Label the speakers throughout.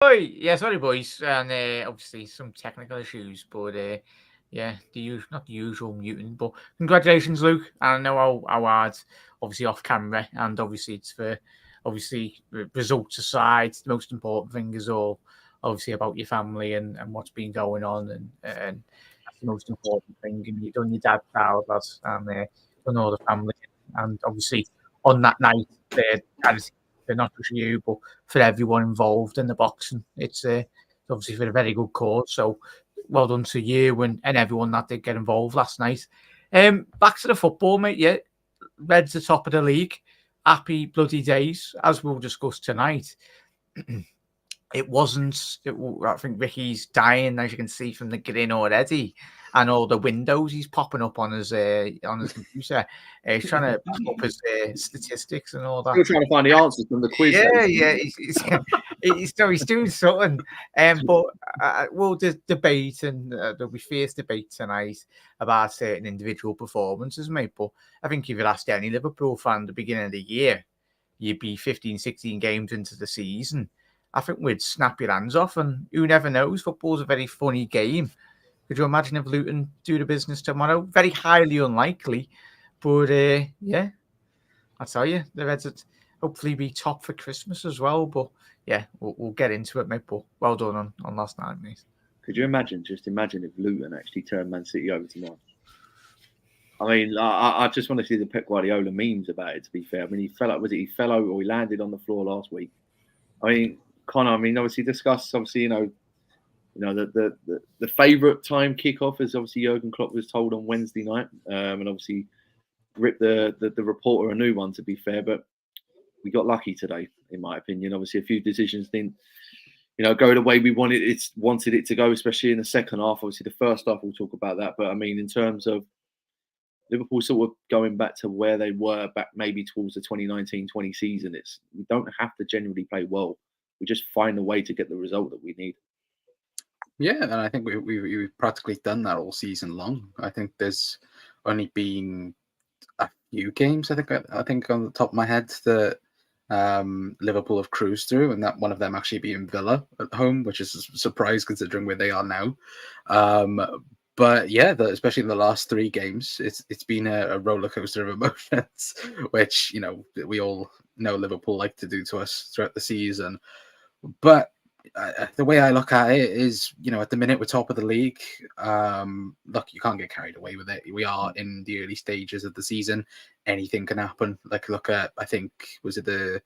Speaker 1: Oh, yeah, sorry, boys, and obviously some technical issues, but yeah, not the usual mutant, but congratulations, Luke. And I know how hard, obviously off camera, and obviously it's for results aside. The most important thing is all obviously about your family and what's been going on, and that's the most important thing. And you've done your dad proud, lads, and done all the family, and obviously on that night, charity for not just you, but for everyone involved in the boxing. It's obviously for a very good cause. So well done to you and everyone that did get involved last night. Back to the football, mate. Yeah, Reds the top of the league. Happy bloody days, as we'll discuss tonight. It wasn't. I think Ricky's dying, as you can see from the grin already, and all the windows he's popping up on his computer. He's trying to back up his statistics and all that.
Speaker 2: Still trying to find the answers from the quiz.
Speaker 1: Yeah. He's doing something. But we'll debate, and there'll be fierce debate tonight about certain individual performances, mate. But I think if you asked any Liverpool fan at the beginning of the year, you'd be 15, 16 games into the season. I think we'd snap your hands off, and who never knows? Football's a very funny game. Could you imagine if Luton do the business tomorrow? Very highly unlikely, but yeah, I tell you, the Reds would hopefully be top for Christmas as well. But yeah, we'll get into it, mate. But well done on last night, mate.
Speaker 2: Could you imagine? Just imagine if Luton actually turned Man City over tomorrow. I mean, I just want to see the Pep Guardiola memes about it. To be fair, I mean, he fell out. Was it he fell over or he landed on the floor last week? I mean, Connor. I mean, obviously discuss. Obviously, the favourite time kickoff, as obviously Jurgen Klopp was told on Wednesday night, and obviously ripped the reporter a new one. To be fair, but we got lucky today, in my opinion. Obviously, a few decisions didn't, go the way we wanted it to go, especially in the second half. Obviously, the first half we'll talk about that, but I mean, in terms of Liverpool sort of going back to where they were back maybe towards the 2019-20 season, we don't have to genuinely play well. We just find a way to get the result that we need.
Speaker 3: Yeah, and I think we've practically done that all season long. I think there's only been a few games, I think on the top of my head, that Liverpool have cruised through, and that one of them actually being Villa at home, which is a surprise considering where they are now. But yeah, especially in the last three games, it's been a roller coaster of emotions, which we all know Liverpool like to do to us throughout the season. But the way I look at it is, at the minute we're top of the league. Look, you can't get carried away with it. We are in the early stages of the season. Anything can happen. Like, look at, I think, was it the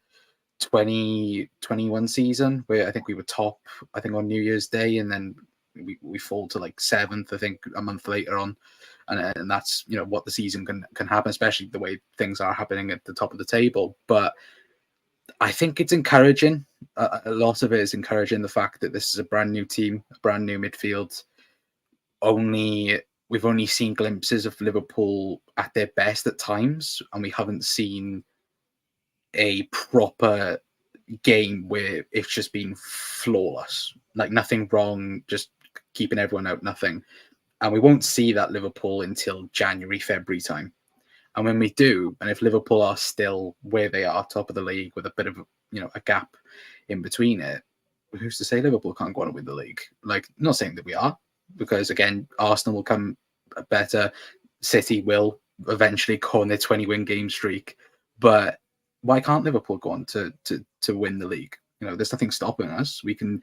Speaker 3: 2021 season where I think we were top, I think on New Year's Day, and then we fall to like 7th, I think, a month later on. And that's, what the season can happen, especially the way things are happening at the top of the table. But I think it's encouraging. A lot of it is encouraging, the fact that this is a brand new team, a brand new midfield. We've only seen glimpses of Liverpool at their best at times, and we haven't seen a proper game where it's just been flawless, like nothing wrong, just keeping everyone out, nothing. And we won't see that Liverpool until January, February time. And when we do, and if Liverpool are still where they are, top of the league, with a bit of a gap in between it, who's to say Liverpool can't go on and win the league? Like, not saying that we are, because again, Arsenal will come better, City will eventually go on their 20-win game streak, but why can't Liverpool go on to win the league? There's nothing stopping us. We can,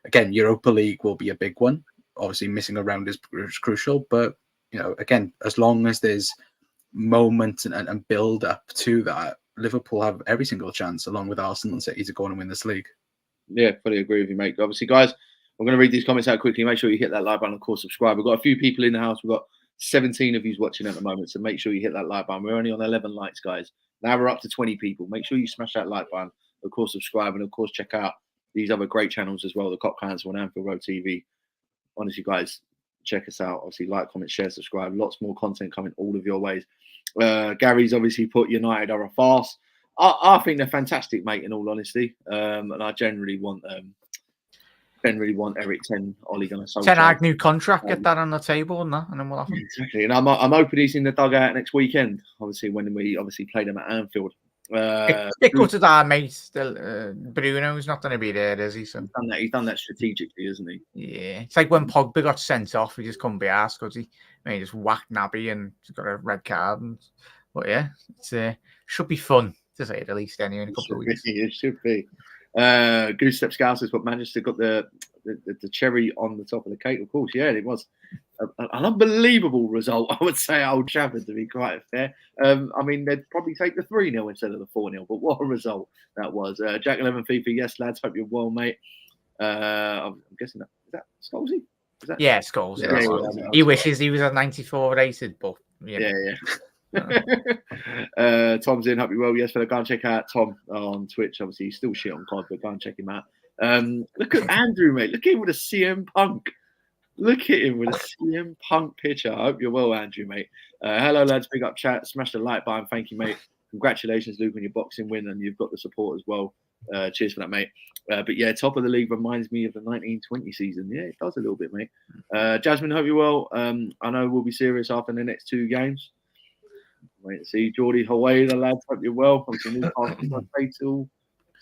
Speaker 3: again, Europa League will be a big one. Obviously, missing a round is crucial, but again, as long as there's moment and build up to that, Liverpool have every single chance, along with Arsenal and City, to go on and win this league.
Speaker 2: Yeah, fully agree with you, mate. Obviously, guys, I'm going to read these comments out quickly. Make sure you hit that like button, of course, subscribe. We've got a few people in the house. We've got 17 of you watching at the moment, so make sure you hit that like button. We're only on 11 likes, guys. Now we're up to 20 people. Make sure you smash that like button, of course, subscribe, and of course, check out these other great channels as well, the Cop Council and Anfield Road TV. Honestly, guys, check us out. Obviously, like, comment, share, subscribe. Lots more content coming all of your ways. Gary's obviously put United are a farce. I think they're fantastic, mate, in all honesty. And I generally want Eric Ten, Ole Gunnar Solskjaer.
Speaker 1: Ten Hag new contract, get that on the table and then we'll have
Speaker 2: exactly. And I'm hoping he's in the dugout next weekend. Obviously, when we play them at Anfield.
Speaker 1: It goes to our mate. Still, Bruno's not going to be there, is he? So
Speaker 2: he's done that strategically, isn't he?
Speaker 1: Yeah, it's like when Pogba got sent off, he just couldn't be asked because he just whacked Naby and got a red card. But yeah, it should be fun to say the least. Anyway, in a couple of weeks,
Speaker 2: it should be. Goose Step Scouts is what Manchester got the cherry on the top of the cake. Of course, yeah, it was an unbelievable result. I would say Old Trafford, to be quite fair. I mean, they'd probably take the 3-0 instead of the 4-0. But what a result that was. Jack 11 FIFA, yes, lads, hope you're well, mate. I'm guessing is that Scholesy?
Speaker 1: Yeah, Scholes. Yeah. He wishes he was a 94 rated, but
Speaker 2: yeah. Tom's in, hope you're well. Yes, fella, go and check out Tom on Twitch. Obviously, he's still shit on COD, but go and check him out. Look at Andrew, mate. Look at him with a CM Punk. Look at him with a CM Punk picture. I hope you're well, Andrew, mate. Hello, lads. Big up chat. Smash the like button. Thank you, mate. Congratulations, Luke, on your boxing win, and you've got the support as well. Cheers for that, mate. But yeah, top of the league reminds me of the 1920 season. Yeah, it does a little bit, mate. Jasmine, hope you're well. I know we'll be serious after the next 2 games. Wait to see. Geordie, Hawaii, the lads, hope you're well. Obviously, Newcastle play till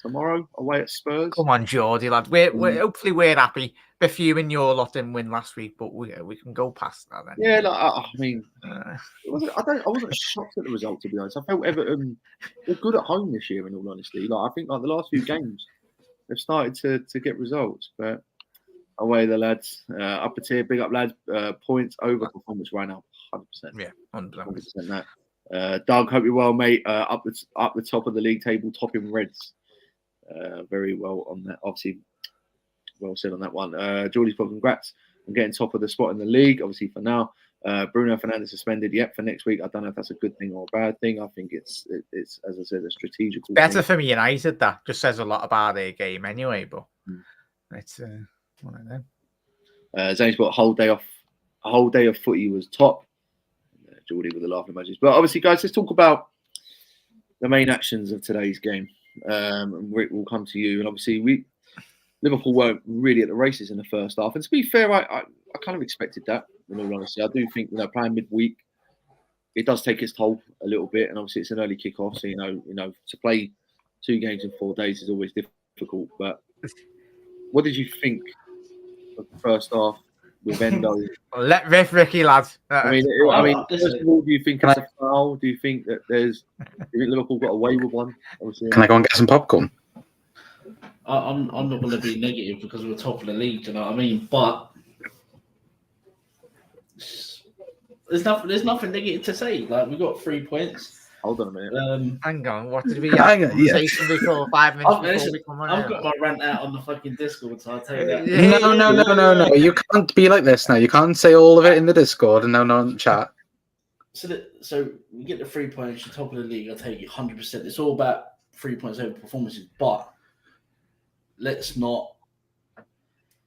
Speaker 2: tomorrow away at Spurs.
Speaker 1: Come on, Geordie, lad. We're hopefully we're happy. The few in your lot didn't win last week, but we can go past that then.
Speaker 2: Yeah, I mean, I wasn't shocked at the result, to be honest. I felt Everton were good at home this year, in all honesty. I think the last few games they've started to get results, but away the lads, upper tier, big up lads, points over performance right now, 100%.
Speaker 1: Yeah, 100%
Speaker 2: that. Doug, hope you're well, mate. Up the top of the league table, topping Reds. Very well on that. Obviously, well said on that one. Geordie's put congrats on getting top of the spot in the league. Obviously, for now, Bruno Fernandes suspended. Yep, for next week. I don't know if that's a good thing or a bad thing. I think it's as I said, a strategic.
Speaker 1: Better for me, United. That just says a lot about their game anyway. But it's one of them.
Speaker 2: Zane's got a whole day off. A whole day of footy was top. Geordie with the laughing emojis. But obviously, guys, let's talk about the main actions of today's game. And Rick will come to you. And obviously, Liverpool weren't really at the races in the first half. And to be fair, I kind of expected that. In all honesty, I do think playing midweek, it does take its toll a little bit. And obviously, it's an early kickoff, so to play 2 games in 4 days is always difficult. But what did you think of the first half with Endo?
Speaker 1: Let riff, Ricky, lads.
Speaker 2: I mean, first of all, do you think it's a foul? Do you think that do you think Liverpool got away with one? Obviously,
Speaker 3: can I go and get some popcorn?
Speaker 4: I'm not going to be negative because we're top of the league. Do you know what I mean? But there's nothing negative to say. Like, we got 3 points.
Speaker 2: Hold on a minute.
Speaker 1: Hang on. What did we have? Before 5 minutes before we come on.
Speaker 4: I've got my rant out on the fucking Discord, so I'll tell you that.
Speaker 3: No. You can't be like this now. You can't say all of it in the Discord and no on chat.
Speaker 4: So we get the 3 points, you're top of the league. I'll take it 100%. It's all about 3 points over performances, but let's not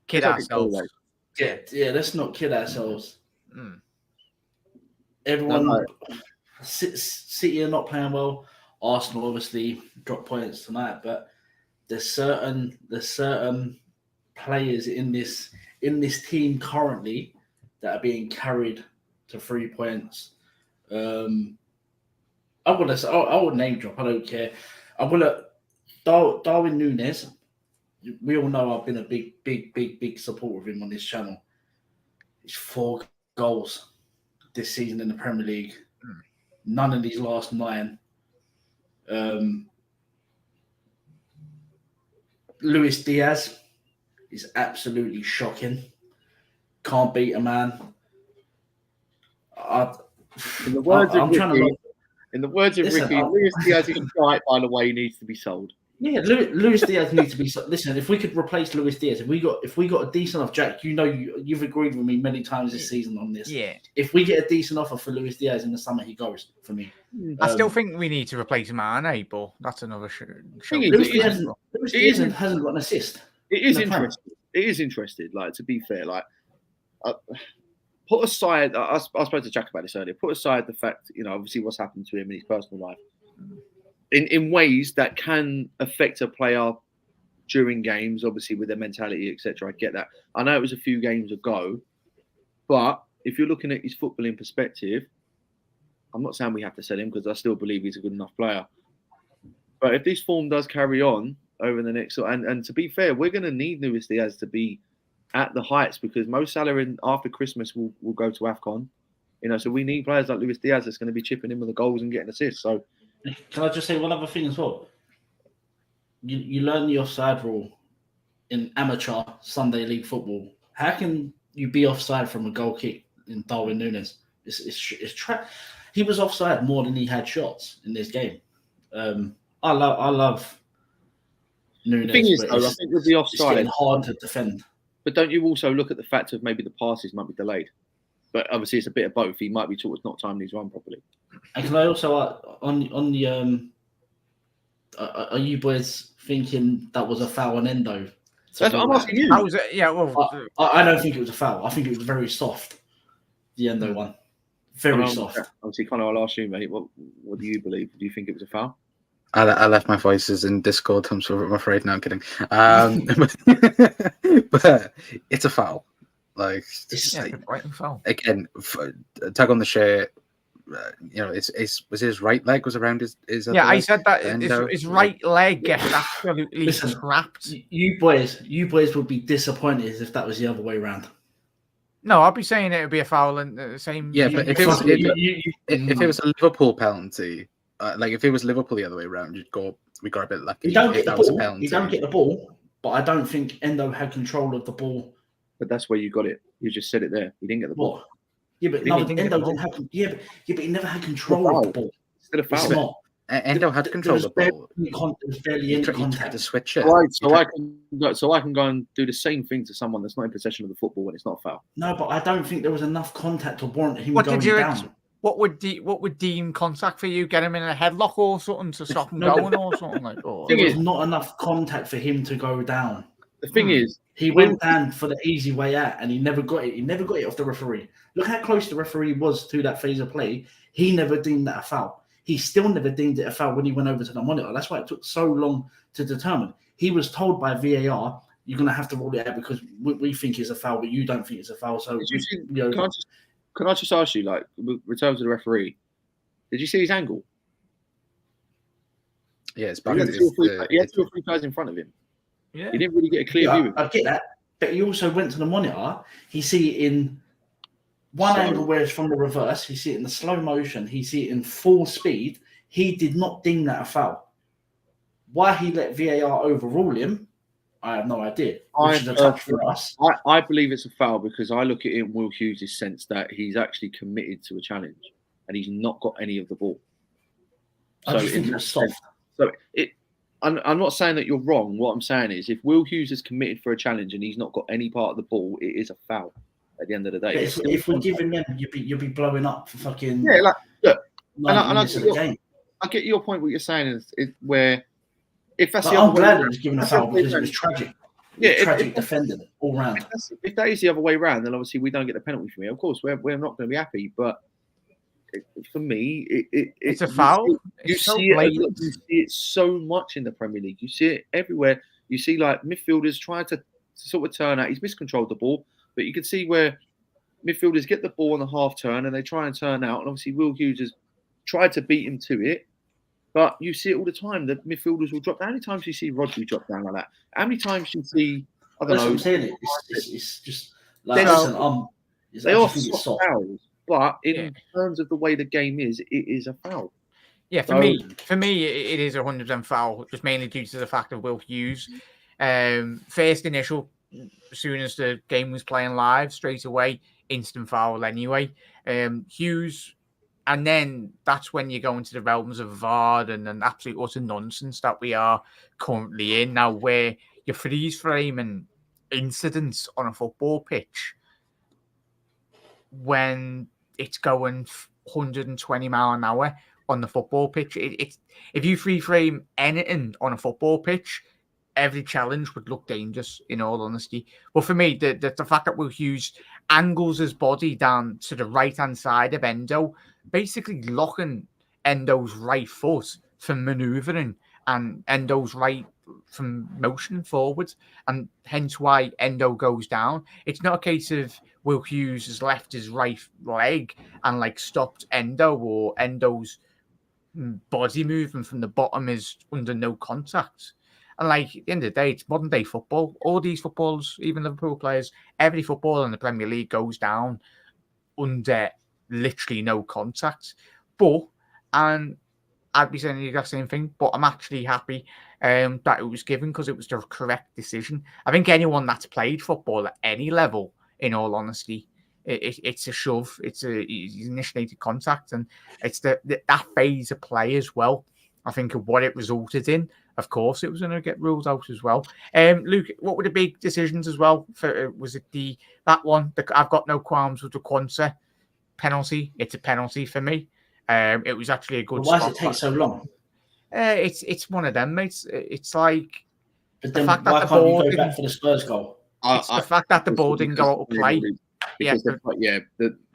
Speaker 1: kid ourselves.
Speaker 4: Yeah. Let's not kid ourselves. Everyone. City are not playing well. Arsenal obviously dropped points tonight, but there's certain players in this team currently that are being carried to 3 points. I would name drop. I don't care. I'm gonna Darwin Núñez. We all know I've been a big supporter of him on this channel. He's 4 goals this season in the Premier League. None of these last 9. Luis Diaz is absolutely shocking. Can't beat a man.
Speaker 2: In the words of Ricky, Luis Diaz is right, by the way, he needs to be sold.
Speaker 4: Yeah, Luis Diaz needs to be. Listen, if we could replace Luis Diaz, if we got a decent enough, Jack, you've agreed with me many times this season on this.
Speaker 1: Yeah.
Speaker 4: If we get a decent offer for Luis Diaz in the summer, he goes for me.
Speaker 1: I still think we need to replace Mane, but that's another show.
Speaker 4: Luis Diaz hasn't got an assist.
Speaker 2: It is interesting. It is interesting. Like, to be fair, like, put aside. I spoke to Jack about this earlier. Put aside the fact, obviously what's happened to him in his personal life. In ways that can affect a player during games, obviously with their mentality, etc. I get that. I know it was a few games ago, but if you're looking at his footballing perspective, I'm not saying we have to sell him because I still believe he's a good enough player. But if this form does carry on over the next, and to be fair, we're going to need Luis Diaz to be at the heights because Mo Salah after Christmas will go to AFCON. So we need players like Luis Diaz that's going to be chipping in with the goals and getting assists. So,
Speaker 4: can I just say one other thing as well? You learn the offside rule in amateur Sunday League football. How can you be offside from a goal kick in Darwin Núñez? He was offside more than he had shots in this game. I love Núñez.
Speaker 2: The thing is, though, I think with the offside,
Speaker 4: it's getting hard to defend.
Speaker 2: But don't you also look at the fact of maybe the passes might be delayed? But obviously, it's a bit of both. He might be told it's not timing his run properly.
Speaker 4: And can I also on the are you boys thinking that was a foul on Endo?
Speaker 2: I'm asking you.
Speaker 4: I don't think it was a foul. I think it was very soft. The Endo one, very soft.
Speaker 2: Obviously, Connor, I'll ask you, mate. What do you believe? Do you think it was a foul?
Speaker 3: I left my voices in Discord. I'm afraid. No, I'm kidding. But it's a foul. Like,
Speaker 1: foul.
Speaker 3: Again, tag on the share. Was his right leg was around his
Speaker 1: I said that his right leg gets absolutely trapped.
Speaker 4: You boys would be disappointed if that was the other way around.
Speaker 1: No, I'd be saying it would be a foul and the same.
Speaker 3: Yeah, but if it was a Liverpool penalty, like if it was Liverpool the other way around, we got a bit lucky.
Speaker 4: You don't get the ball, but I don't think Endo had control of the ball.
Speaker 2: But that's where you got it. You just said it there. He didn't get the ball.
Speaker 4: Yeah, but Endo didn't have. Yeah, but he never had control of the ball.
Speaker 2: Still a foul.
Speaker 3: Endo had control of the ball.
Speaker 4: There was barely any contact
Speaker 3: to switch it.
Speaker 2: Right, so I can go and do the same thing to someone that's not in possession of the football when it's not a foul.
Speaker 4: No, but I don't think there was enough contact to warrant him going down.
Speaker 1: What would deem contact for you? Get him in a headlock or something to stop him going or something like that?
Speaker 4: There was not enough contact for him to go down.
Speaker 2: The thing is,
Speaker 4: he went down for the easy way out, and he never got it. He never got it off the referee. Look how close the referee was to that phase of play. He never deemed that a foul. He still never deemed it a foul when he went over to the monitor. That's why it took so long to determine. He was told by VAR, "You're going to have to rule it out because we think it's a foul, but you don't think it's a foul." So,
Speaker 2: can I just ask you, like, return to the referee? Did you see his angle?
Speaker 3: Yeah, it's
Speaker 2: he had two or three guys in front of him.
Speaker 1: Yeah.
Speaker 2: He didn't really get a clear view.
Speaker 4: I get that, but he also went to the monitor. He see it in one angle where it's from the reverse. He see it in the slow motion. He see it in full speed. He did not deem that a foul. Why he let VAR overrule him, I have no idea. Which is a touch for us.
Speaker 2: I believe it's a foul because I look at it in Will Hughes' sense that he's actually committed to a challenge and he's not got any of the ball.
Speaker 4: I just think it's soft.
Speaker 2: I'm not saying that you're wrong. What I'm saying is if Will Hughes is committed for a challenge and he's not got any part of the ball, it is a foul at the end of the day.
Speaker 4: If we're giving them, you'd be blowing up for fucking...
Speaker 2: Yeah, like, look,
Speaker 4: I
Speaker 2: get your point. What you're saying is where... If that's
Speaker 4: I'm glad it was given a foul because it was tragic. Tragic defending all round.
Speaker 2: If that is the other way around, then obviously we don't get the penalty from it. Of course, we're not going to be happy, but for me,
Speaker 1: it's a foul.
Speaker 2: You see it so much in the Premier League. You see it everywhere. You see like midfielders trying to sort of turn out. He's miscontrolled the ball, but you can see where midfielders get the ball on the half turn and they try and turn out. And obviously, Will Hughes has tried to beat him to it. But you see it all the time. The midfielders will drop down. How many times do you see Rodri drop down like that? How many times do you see? I don't know.
Speaker 4: I'm saying it's just like
Speaker 2: they are soft fouls, but in terms of the way the game is, it is a foul.
Speaker 1: Yeah, for me, it is 100% foul, just mainly due to the fact of Will Hughes. First initial, as soon as the game was playing live, straight away, instant foul anyway. Hughes. And then that's when you go into the realms of VAR and an absolute utter nonsense that we are currently in now, where you're freeze framing incidents on a football pitch when it's going 120 mile an hour on the football pitch. If you free frame anything on a football pitch, every challenge would look dangerous, in all honesty. But for me, the fact that Will Hughes angles his body down to the right-hand side of Endo, basically locking Endo's right foot from manoeuvring and Endo's right from motion forward, and hence why Endo goes down. It's not a case of Will Hughes has left his right leg and like stopped Endo, or Endo's body movement from the bottom is under no contact. And like at the end of the day, it's modern day football. All these footballs, even Liverpool players, every football in the Premier League goes down under literally no contact. But, and I'd be saying the exact same thing, but I'm actually happy that it was given because it was the correct decision. I think anyone that's played football at any level, in all honesty, it's a shove. It's initiated contact, and it's that phase of play as well. I think of what it resulted in. Of course, it was going to get ruled out as well. Luke, what were the big decisions as well? Was it that one? I've got no qualms with the Quansah penalty. It's a penalty for me. It was actually a good.
Speaker 4: Why does it take so long?
Speaker 1: It's one of them, mates. It's like
Speaker 4: but then why can't you go back for the Spurs goal?
Speaker 1: It's the fact that the ball didn't go out of play.
Speaker 2: The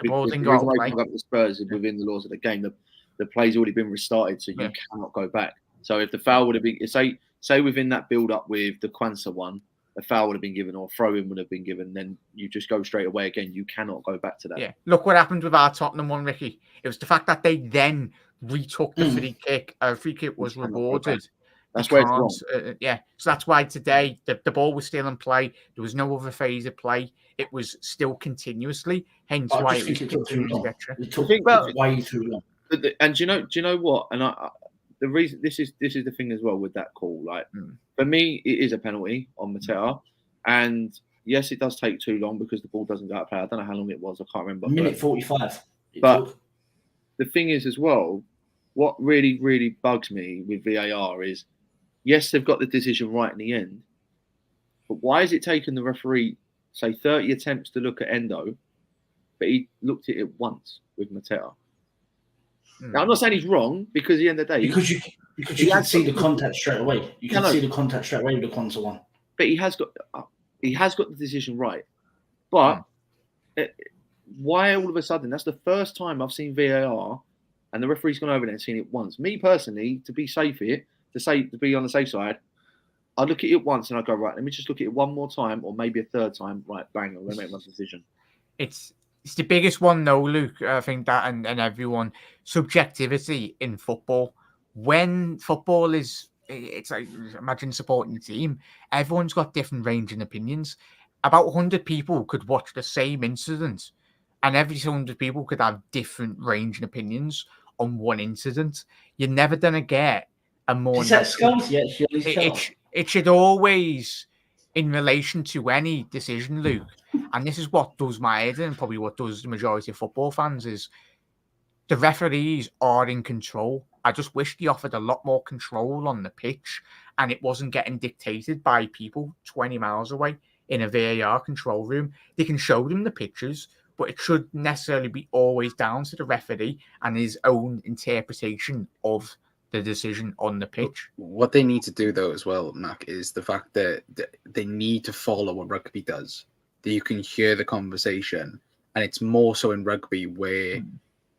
Speaker 2: ball didn't go out of play. The Spurs within the laws of the game. The play's already been restarted, so you cannot go back. So if the foul would have been, say within that build up with the Quansah one, a foul would have been given or a throw in would have been given, then you just go straight away again. You cannot go back to that.
Speaker 1: Yeah. Look what happened with our Tottenham one, Ricky. It was the fact that they then retook the free kick. Free kick was rewarded.
Speaker 2: That's where it's wrong.
Speaker 1: So that's why today the ball was still in play. There was no other phase of play. It was still continuously. Hence why it took too long.
Speaker 4: It took way too long.
Speaker 2: And do you know what? And the reason this is the thing as well with that call. Like for me, it is a penalty on Mateta, and yes, it does take too long because the ball doesn't go out of play. I don't know how long it was. I can't remember.
Speaker 4: Minute 45.
Speaker 2: But the thing is as well, what really bugs me with VAR is, yes, they've got the decision right in the end, but why is it taking the referee, say, 30 attempts to look at Endo, but he looked at it once with Mateta? Now, I'm not saying he's wrong because at the end of the day,
Speaker 4: because you can see the contact straight away. You can see the contact straight away with the Quansah one.
Speaker 2: But he has got the decision right. But why all of a sudden? That's the first time I've seen VAR, and the referee's gone over there and seen it once. Me personally, to be safe here, to be on the safe side, I'd look at it once and I'd go, right, let me just look at it one more time or maybe a third time. Right, bang, I'm going to make my decision.
Speaker 1: It's the biggest one, though, Luke. I think that and everyone, subjectivity in football. When football it's like, imagine supporting a team. Everyone's got different range and opinions. About 100 people could watch the same incident, and every 100 people could have different range and opinions on one incident. You're never going to get a more...
Speaker 4: Is that skulls yet?
Speaker 1: It should always, in relation to any decision, Luke, and this is what does my head in, and probably what does the majority of football fans, is the referees are in control. I just wish they offered a lot more control on the pitch and it wasn't getting dictated by people 20 miles away in a VAR control room. They can show them the pictures, but it should necessarily be always down to the referee and his own interpretation of the decision on the pitch.
Speaker 3: What they need to do, though, as well, Mac, is the fact that they need to follow what rugby does. That you can hear the conversation, and it's more so in rugby where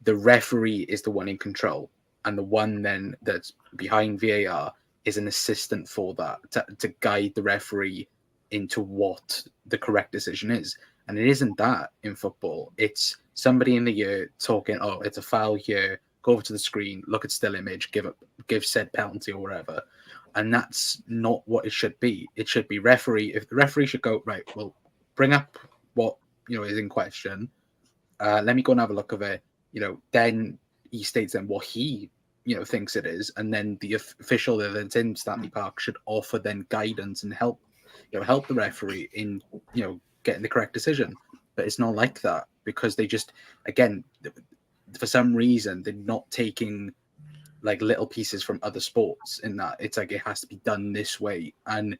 Speaker 3: the referee is the one in control, and the one then that's behind VAR is an assistant for that to guide the referee into what the correct decision is. And it isn't that in football. It's somebody in the ear talking, oh, it's a foul here, go over to the screen, look at still image, give said penalty or whatever. And that's not what it should be. It should be referee. If the referee should go, right, well, bring up what is in question. Let me go and have a look of it. Then he states then what he thinks it is, and then the official that's in Stanley Park should offer then guidance and help the referee in getting the correct decision. But it's not like that because they just, again, for some reason they're not taking like little pieces from other sports in that it's like it has to be done this way, and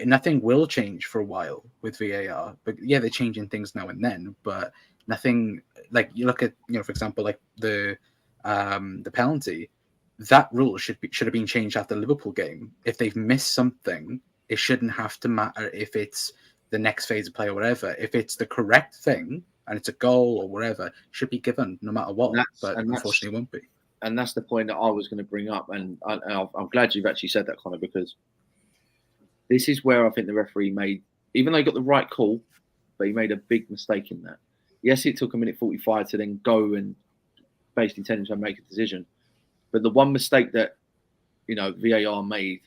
Speaker 3: nothing will change for a while with VAR. But yeah, they're changing things now and then, but nothing. Like you look at for example, like the penalty, that rule should have been changed after the Liverpool game. If they've missed something, it shouldn't have to matter if it's the next phase of play or whatever. If it's the correct thing and it's a goal or whatever, it should be given no matter what. But unfortunately, it won't be.
Speaker 2: And that's the point that I was going to bring up. And I'm glad you've actually said that, Connor, because this is where I think the referee made, even though he got the right call, but he made a big mistake in that. Yes, it took a minute 45 to then go and basically tell him to make a decision. But the one mistake that VAR made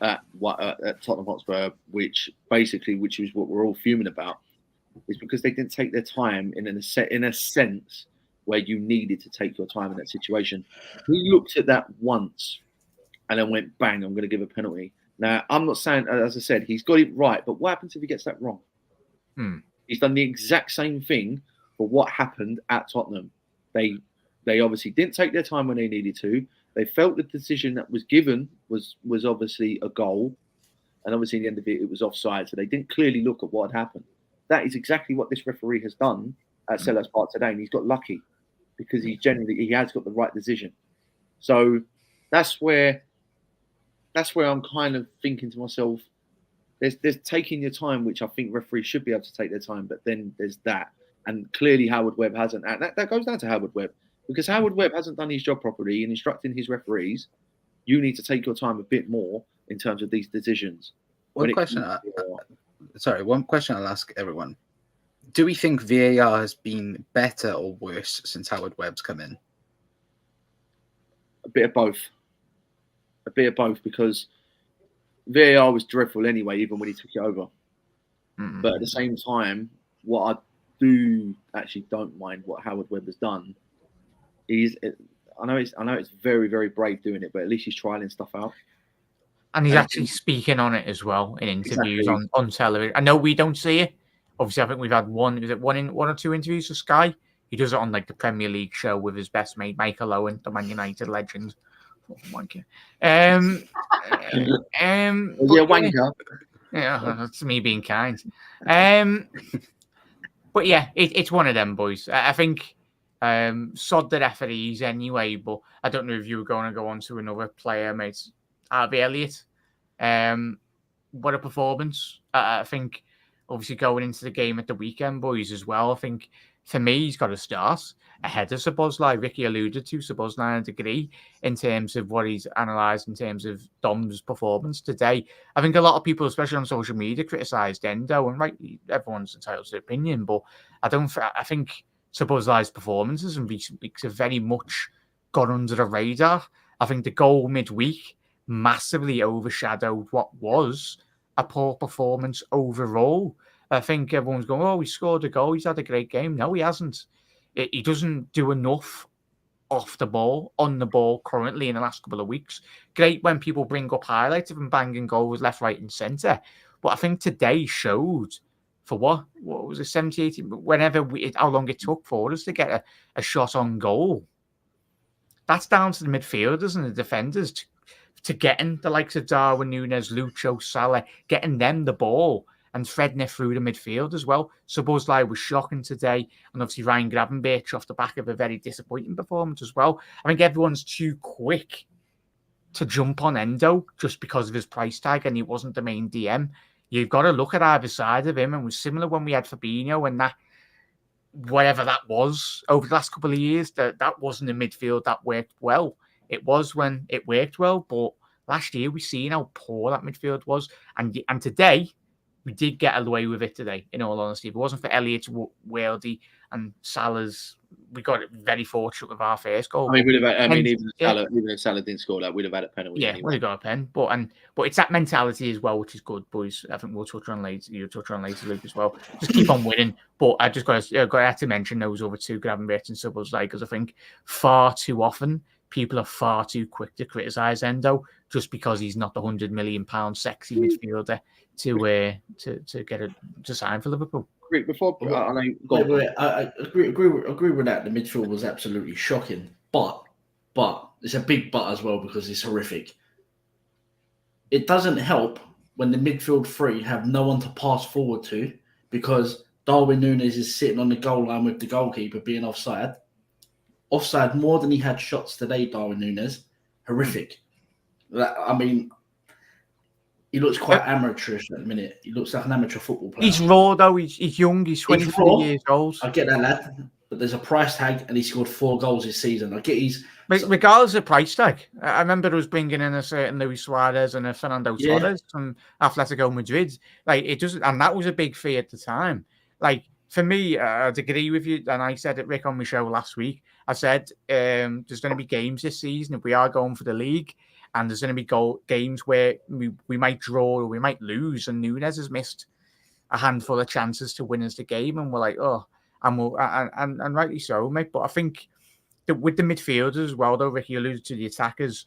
Speaker 2: at Tottenham Hotspur, which is what we're all fuming about, is because they didn't take their time in a sense where you needed to take your time in that situation. He looked at that once and then went, bang, I'm going to give a penalty. Now, I'm not saying, as I said, he's got it right, but what happens if he gets that wrong? He's done the exact same thing for what happened at Tottenham. They obviously didn't take their time when they needed to. They felt the decision that was given was obviously a goal. And obviously, in the end of it, it was offside. So they didn't clearly look at what had happened. That is exactly what this referee has done at Selhurst Park today. And he's got lucky because he has got the right decision. So that's where I'm kind of thinking to myself, there's taking your time, which I think referees should be able to take their time. But then there's that. And clearly Howard Webb hasn't. And that goes down to Howard Webb. Because Howard Webb hasn't done his job properly in instructing his referees. You need to take your time a bit more in terms of these decisions.
Speaker 3: One question I'll ask everyone. Do we think VAR has been better or worse since Howard Webb's come in?
Speaker 2: A bit of both. Because VAR was dreadful anyway, even when he took it over. But at the same time, what I don't mind what Howard Webb has done. I know it's very, very brave doing it, but at least he's trialing stuff out.
Speaker 1: And he's actually speaking on it as well in interviews on television. I know we don't see it. Obviously, I think we've had one or two interviews with Sky. He does it on like the Premier League show with his best mate, Michael Owen, the Man United legend. Oh, wanker.
Speaker 2: Wanker.
Speaker 1: Yeah, that's me being kind. But yeah, it's one of them, boys. I think sod the referees anyway, but I don't know if you were going to go on to another player, mate. Harvey Elliott. What a performance. I think, obviously, going into the game at the weekend, boys, as well, I think, for me, he's got to start ahead of Szoboszlai. Ricky alluded to Szoboszlai and degree in terms of what he's analysed in terms of Dom's performance today. I think a lot of people, especially on social media, criticised Endo, and right, everyone's entitled to their opinion, but I think Szoboszlai's performances in recent weeks have very much gone under the radar. I think the goal midweek massively overshadowed what was a poor performance overall. I think everyone's going, oh, he scored a goal, he's had a great game. No, he hasn't. He doesn't do enough off the ball, on the ball currently in the last couple of weeks. Great when people bring up highlights of him banging goals left, right and centre. But I think today showed for what was it, 70, 80, how long it took for us to get a shot on goal. That's down to the midfielders and the defenders to getting the likes of Darwin Núñez, Lucho, Salah, getting them the ball and threading it through the midfield as well. Szoboszlai was shocking today, and obviously Ryan Gravenberch off the back of a very disappointing performance as well. I think everyone's too quick to jump on Endo just because of his price tag, and he wasn't the main DM. You've got to look at either side of him, and it was similar when we had Fabinho and that, whatever that was over the last couple of years, that wasn't a midfield that worked well. It was when it worked well, but last year we seen how poor that midfield was, and today we did get away with it today, in all honesty. If it wasn't for Elliott's, Worldy and Salah's, we got it very fortunate with our first goal.
Speaker 2: I mean, even if Salah didn't score that, we'd have had a penalty.
Speaker 1: Yeah,
Speaker 2: anyway.
Speaker 1: we'd have got a pen. But it's that mentality as well, which is good, boys. I think we'll touch on later. You'll touch on later, Luke, as well. Just keep on winning. But I just got to mention those other two, Gravenberch and Szoboszlai, because I think far too often people are far too quick to criticise Endo just because he's not the £100 million sexy midfielder to sign for Liverpool.
Speaker 2: Before
Speaker 4: I agree with that. The midfield was absolutely shocking, but it's a big but as well because it's horrific. It doesn't help when the midfield three have no one to pass forward to because Darwin Núñez is sitting on the goal line with the goalkeeper being offside. Offside more than he had shots today, Darwin Núñez. Horrific. I mean, he looks quite amateurish at the minute. He looks like an amateur football player.
Speaker 1: He's raw, though. He's young. He's 23 years old.
Speaker 4: I get that, lad. But there's a price tag, and he scored 4 goals this season. I get he's...
Speaker 1: Regardless of price tag, I remember it was bringing in a certain Luis Suarez and a Fernando Torres from Atletico Madrid. Like, it doesn't... And that was a big fee at the time. Like, for me, I'd agree with you, and I said it, Rick, on my show last week. I said there's going to be games this season if we are going for the league, and there's going to be games where we might draw or we might lose, and Nunes has missed a handful of chances to win us the game, and we're like, oh, and rightly so, mate. But I think that with the midfielders as well, though, Ricky alluded to the attackers,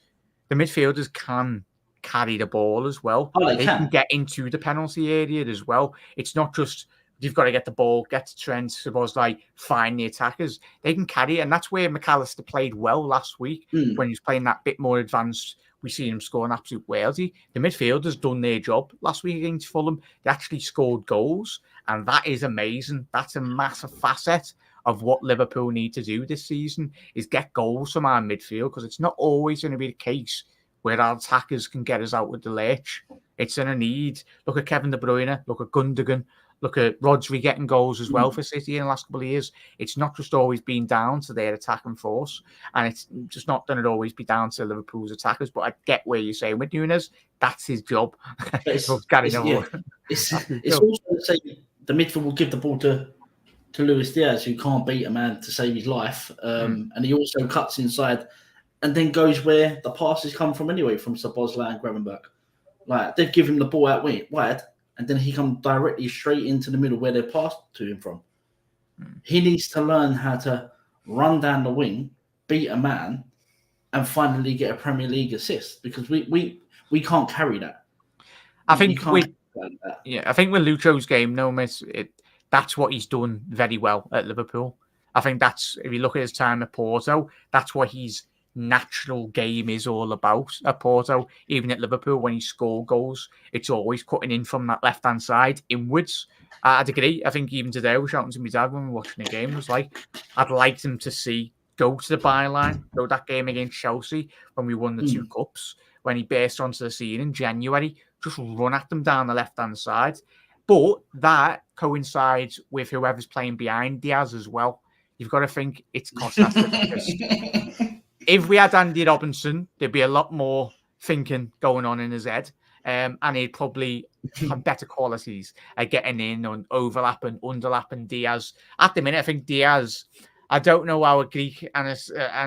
Speaker 1: the midfielders can carry the ball as well.
Speaker 4: Oh, they
Speaker 1: can get into the penalty area as well. It's not just you've got to get the ball, get to Trent, suppose like find the attackers. They can carry it, and that's where McAllister played well last week when he was playing that bit more advanced. We see him score an absolute worldie. The midfielders done their job last week against Fulham. They actually scored goals, and that is amazing. That's a massive facet of what Liverpool need to do this season is get goals from our midfield, because it's not always going to be the case where our attackers can get us out with the lurch. It's going to need, look at Kevin De Bruyne, look at Gundogan, look at Rodri getting goals as well for City in the last couple of years. It's not just always been down to their attacking force, and it's just not going to always be down to Liverpool's attackers. But I get where you're saying with Nunes, that's his job.
Speaker 4: It's also the same. The midfield will give the ball to Luis Diaz, who can't beat a man to save his life, and he also cuts inside and then goes where the passes come from anyway, from Szoboszlai and Gravenberch. Like, they've given him the ball out wide, and then he comes directly straight into the middle where they're passed to him from. He needs to learn how to run down the wing, beat a man, and finally get a Premier League assist, because we can't carry that.
Speaker 1: I think with Lucho's game, no miss, that's what he's done very well at Liverpool. I think that's, if you look at his time at Porto, that's what his natural game is all about at Porto. Even at Liverpool, when he scored goals, it's always cutting in from that left-hand side inwards. I'd agree. I think even today, I was shouting to my dad when we were watching the game, was like, I'd like him to go to the byline, go that game against Chelsea when we won the 2 cups, when he burst onto the scene in January, just run at them down the left-hand side. But that coincides with whoever's playing behind Diaz as well. You've got to think it's Costa. If we had Andy Robinson, there'd be a lot more thinking going on in his head. And he'd probably have better qualities at getting in and overlapping, underlapping Diaz. At the minute, I think Diaz, I don't know how a Greek and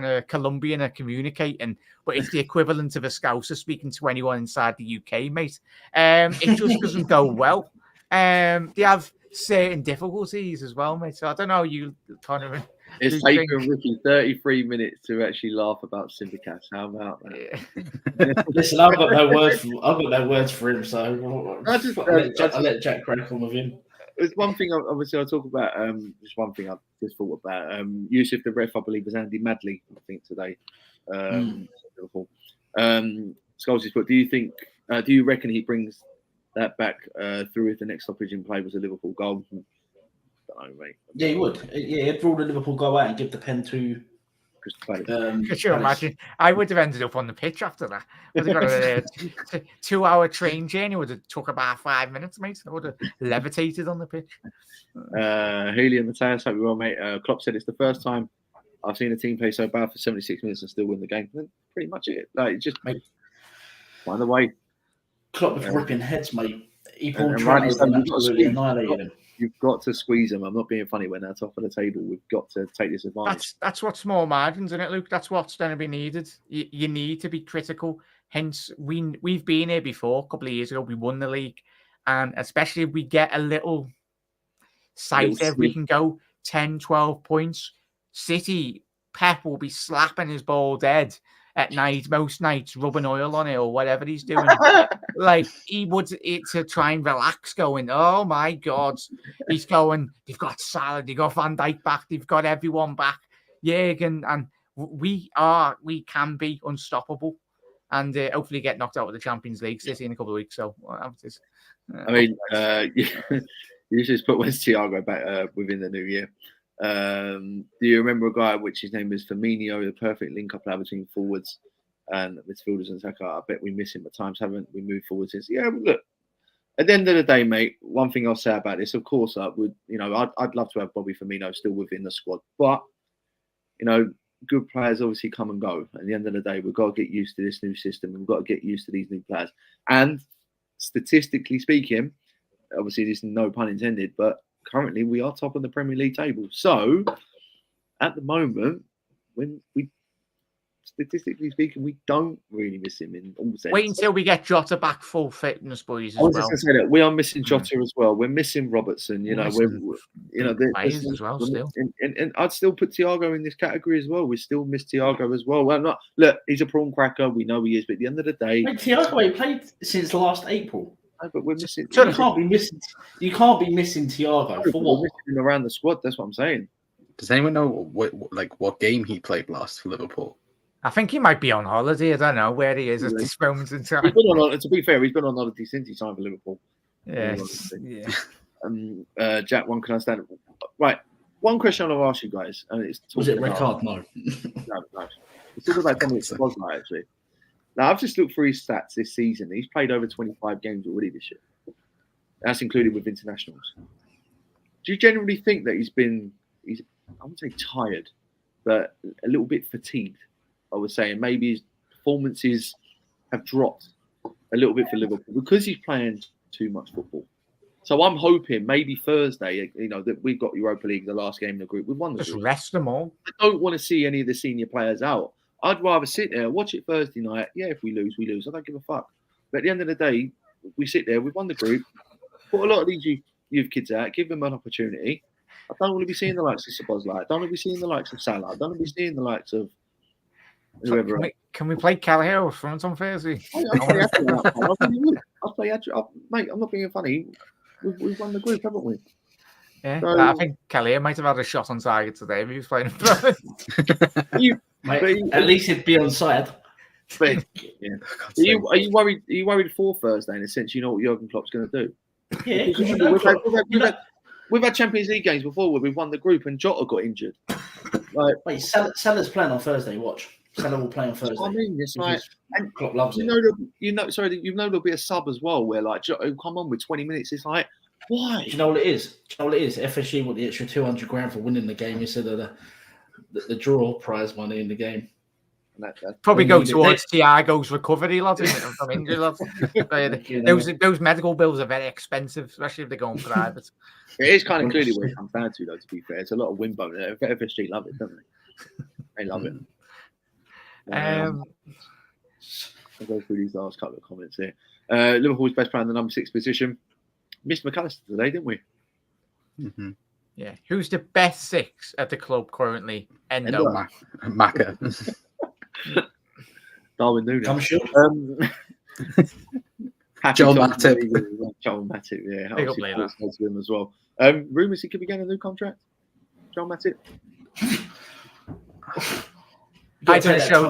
Speaker 1: a Colombian are communicating, but it's the equivalent of a Scouser speaking to anyone inside the UK, mate. It just doesn't go well. They have certain difficulties as well, mate. So I don't know, you kind of...
Speaker 2: It's taken Ricky 33 minutes to actually laugh about Simicast. How about that?
Speaker 4: Listen, I've got no words for him, so I'll let Jack crack on with him.
Speaker 2: There's one thing, obviously, I'll talk about. Just one thing I just thought about. Yusuf, the ref, I believe, was Andy Madley, I think, today. Liverpool. Scholes' put, do you reckon he brings that back through if the next stoppage in play was a Liverpool goal? Mate.
Speaker 4: Yeah, he would. Yeah, he'd rule the Liverpool goal out and give the pen to.
Speaker 1: Could you imagine? I would have ended up on the pitch after that. I'd have got a 2-hour train journey. Would have took about 5 minutes, mate. I would have levitated on the pitch.
Speaker 2: Healy and Matthias, hope you're well, mate. Klopp said it's the first time I've seen a team play so bad for 76 minutes and still win the game. That's pretty much it. Like, just find the way.
Speaker 4: Klopp was ripping heads, mate. He pulled Trent and absolutely annihilated him.
Speaker 2: You've got to squeeze them. I'm not being funny. When they're top of the table, we've got to take this advantage.
Speaker 1: That's what small margins, isn't it, Luke? That's what's going to be needed. You need to be critical. Hence, we've been here before. A couple of years ago, we won the league, and especially if we get a little sight, if we can go 10, 12 points. City, Pep will be slapping his bald head at night, most nights, rubbing oil on it or whatever he's doing. Like, he would to try and relax, going, oh my God. He's going, they've got Salah, they've got Van Dijk back, they've got everyone back. Jürgen, and we can be unstoppable and hopefully get knocked out of the Champions League City in a couple of weeks. So,
Speaker 2: I mean, you just put when's Thiago back within the new year. Do you remember a guy which his name is Firmino, the perfect link-up player between forwards and midfielders and attacker? I bet we miss him at times, haven't we? Moved forward since. Yeah, look. At the end of the day, mate, one thing I'll say about this, of course, I'd love to have Bobby Firmino still within the squad, but good players obviously come and go. At the end of the day, we've got to get used to this new system. We've got to get used to these new players. And statistically speaking, obviously, this is no pun intended, but currently we are top of the Premier League table. So, at the moment, when we, statistically speaking, we don't really miss him in all sense.
Speaker 1: Wait until we get Jota back full fitness, boys,
Speaker 2: I
Speaker 1: as
Speaker 2: was
Speaker 1: well.
Speaker 2: just going to say that we are missing Jota as well. We're missing Robertson. You know,
Speaker 1: Players as well still.
Speaker 2: And I'd still put Thiago in this category as well. We still miss Thiago as well. Well, not look, he's a prawn cracker. We know he is, but at the end of the day,
Speaker 4: Thiago ain't played since last April.
Speaker 2: no, but we're missing.
Speaker 4: You can't be missing. You can't be missing Thiago for
Speaker 2: We're
Speaker 4: what?
Speaker 2: missing him around the squad. That's what I'm saying.
Speaker 3: Does anyone know what game he played last for Liverpool?
Speaker 1: I think he might be on holiday. I don't know where he is at this moment in time.
Speaker 2: He's been on, to be fair, he's been on holiday since he signed for Liverpool.
Speaker 1: Yes. Yeah.
Speaker 2: Jack, one can understand. Right, one question I'll ask you guys, and it's
Speaker 4: Was it red card? No.
Speaker 2: No. It's all about Dominic Szoboszlai, actually. Now, I've just looked through his stats this season. He's played over 25 games already this year. That's included with internationals. Do you generally think that he's I wouldn't say tired, but a little bit fatigued? I would say, and maybe his performances have dropped a little bit for Liverpool because he's playing too much football. So I'm hoping maybe Thursday, that we've got Europa League, the last game in the group. We've won the
Speaker 1: Just
Speaker 2: group.
Speaker 1: rest them all.
Speaker 2: I don't want to see any of the senior players out. I'd rather sit there, watch it Thursday night. Yeah, if we lose, we lose. I don't give a fuck. But at the end of the day, we sit there, we've won the group, put a lot of these youth kids out, give them an opportunity. I don't want to be seeing the likes of Szoboszlai. I don't want to be seeing the likes of Salah. I don't want to be seeing the likes of whoever.
Speaker 1: Can we play Callagher or front on Thursday?
Speaker 2: I'll play mate, I'm not being funny. We've won the group, haven't we?
Speaker 1: Yeah,
Speaker 2: So-
Speaker 1: I think Callagher might have had a shot on target today if he was playing in front.
Speaker 4: Mate, at least he'd be on side.
Speaker 2: But, yeah. Are you worried? Are you worried for Thursday in the sense you know what Jurgen Klopp's going to do?
Speaker 4: Yeah,
Speaker 2: Because we've had Champions League games before where we've won the group and Jota got injured. Like,
Speaker 4: wait, Salah's playing on Thursday. Watch, Salah will play on Thursday.
Speaker 2: I mean, it's like,
Speaker 4: and Klopp loves it.
Speaker 2: there'll be a sub as well where like Jota come on with 20 minutes. It's like, why?
Speaker 4: Do you know what it is? FSG want the extra 200 grand for winning the game instead of the draw prize money in the game.
Speaker 1: Probably go towards Thiago's recovery, lads, from injury, lads. Those medical bills are very expensive, especially if they're going private.
Speaker 2: It is kind of clearly what it comes down to, though, to be fair. It's a lot of win bonus. FSG love it, don't they? They love it. I'll go through these last couple of comments here. Liverpool's best player in the number 6 position. Missed McAllister today, didn't we?
Speaker 3: Mm-hmm.
Speaker 1: Yeah. Who's the best 6 at the club currently? Endo.
Speaker 3: Maka.
Speaker 2: Darwin Núñez.
Speaker 4: Come shoot.
Speaker 3: Joel Matip.
Speaker 2: Joel Matip, yeah.
Speaker 1: Big up later.
Speaker 2: To him as well. Rumours he could be getting a new contract. Joel Matip.
Speaker 1: I done a show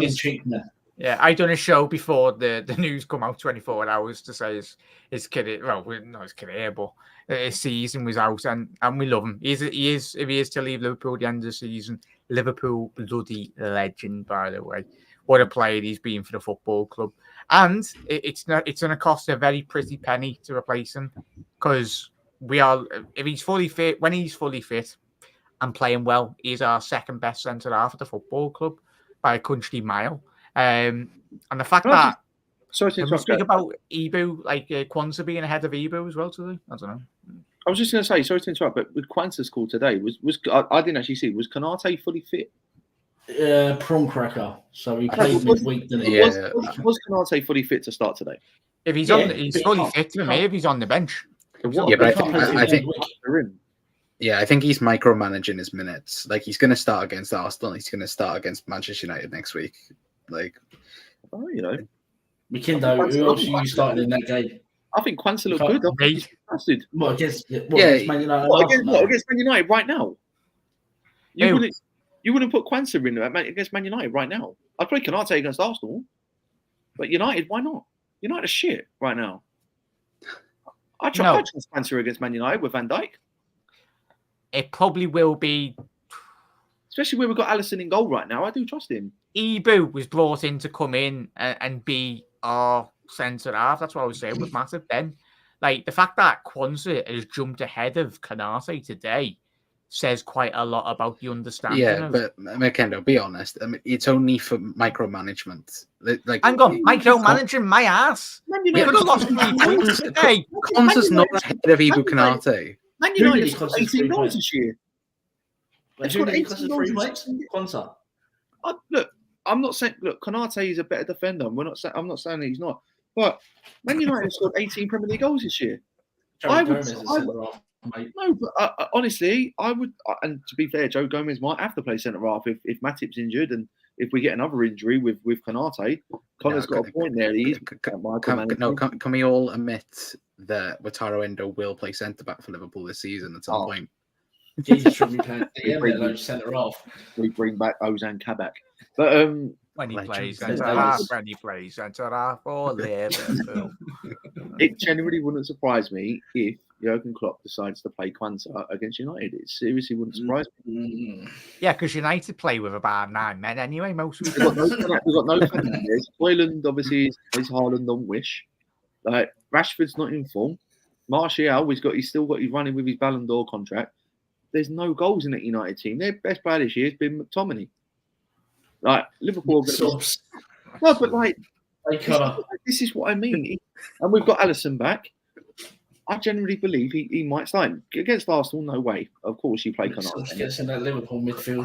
Speaker 1: I done a show before the news come out 24 hours to say his career, well, not his career, but his season was out, and we love him. He is if he is to leave Liverpool at the end of the season, Liverpool bloody legend, by the way. What a player he's been for the football club, and it's going to cost a very pretty penny to replace him, because if he's fully fit, when he's fully fit and playing well, he's our second best centre half at the football club by a country mile. And the fact that we speak about Ibu, like Kwanzaa being ahead of Ibu as well today. I don't know.
Speaker 2: I was just going to say, sorry to interrupt, but with Kwanzaa's call today, I didn't actually see. Was Konate fully fit?
Speaker 4: Prawn cracker. So he played midweek, didn't he?
Speaker 3: Yeah.
Speaker 2: Was Konate fully fit to start today?
Speaker 1: If he's he's fully fit for me. If he's on the bench,
Speaker 3: Yeah, but I think he's micromanaging his minutes. Like, he's going to start against Arsenal. He's going to start against Manchester United next week. Like,
Speaker 4: Mikindo, who else are you starting in that game?
Speaker 2: I think Kwanzaa looked good.
Speaker 4: What against Man United?
Speaker 2: Against Man United right now? You wouldn't put Kwanzaa in against Man United right now. I'd play Konate against Arsenal, but United, why not? United are shit right now. I'd trust Kwanzaa against Man United with Van Dijk.
Speaker 1: It probably will be,
Speaker 2: especially where we've got Alisson in goal right now. I do trust him.
Speaker 1: Ibu was brought in to come in and be our centre half. That's what I was saying with Matip then. Like, the fact that Kwanzaa has jumped ahead of Konate today says quite a lot about the understanding.
Speaker 3: Yeah, but Mikendo, be honest. I mean, it's only for micromanagement. Like,
Speaker 1: hang on, micromanaging my ass. You could have lost 3 points today.
Speaker 3: Kwanzaa's not ahead of Ibu Konate.
Speaker 2: Man United got 18 goals this year.
Speaker 4: Who did he cost 3 points? Kwanzaa.
Speaker 2: Look, I'm not saying. Look, Konate is a better defender. I'm not saying that he's not. But Man United have scored 18 Premier League goals this year.
Speaker 4: Joe Gomez is centre half, mate.
Speaker 2: No, but honestly, I would. And to be fair, Joe Gomez might have to play centre half if Matip's injured, and if we get another injury with Konate. Connor's got a point there.
Speaker 3: Can we all admit that Wataru Endo will play centre back for Liverpool this season at some point?
Speaker 4: Jesus should be playing centre half.
Speaker 2: We bring back Ozan Kabak, but
Speaker 1: when he plays centre half for Liverpool.
Speaker 2: It genuinely wouldn't surprise me if Jurgen Klopp decides to play Quansah against United. It seriously wouldn't surprise me.
Speaker 1: Yeah, because United play with about 9 men anyway. Most of
Speaker 2: We've got no Fernandes. Hoyland obviously is Haaland on wish. Like Rashford's not in form. Martial, he's still got he's running with his Ballon d'Or contract. There's no goals in that United team. Their best player this year has been McTominay. Like Liverpool, no, but like this is what I mean. And we've got Alisson back. I generally believe he might start against Arsenal. No way. Of course, you play Konate.
Speaker 4: Gets in that Liverpool midfield.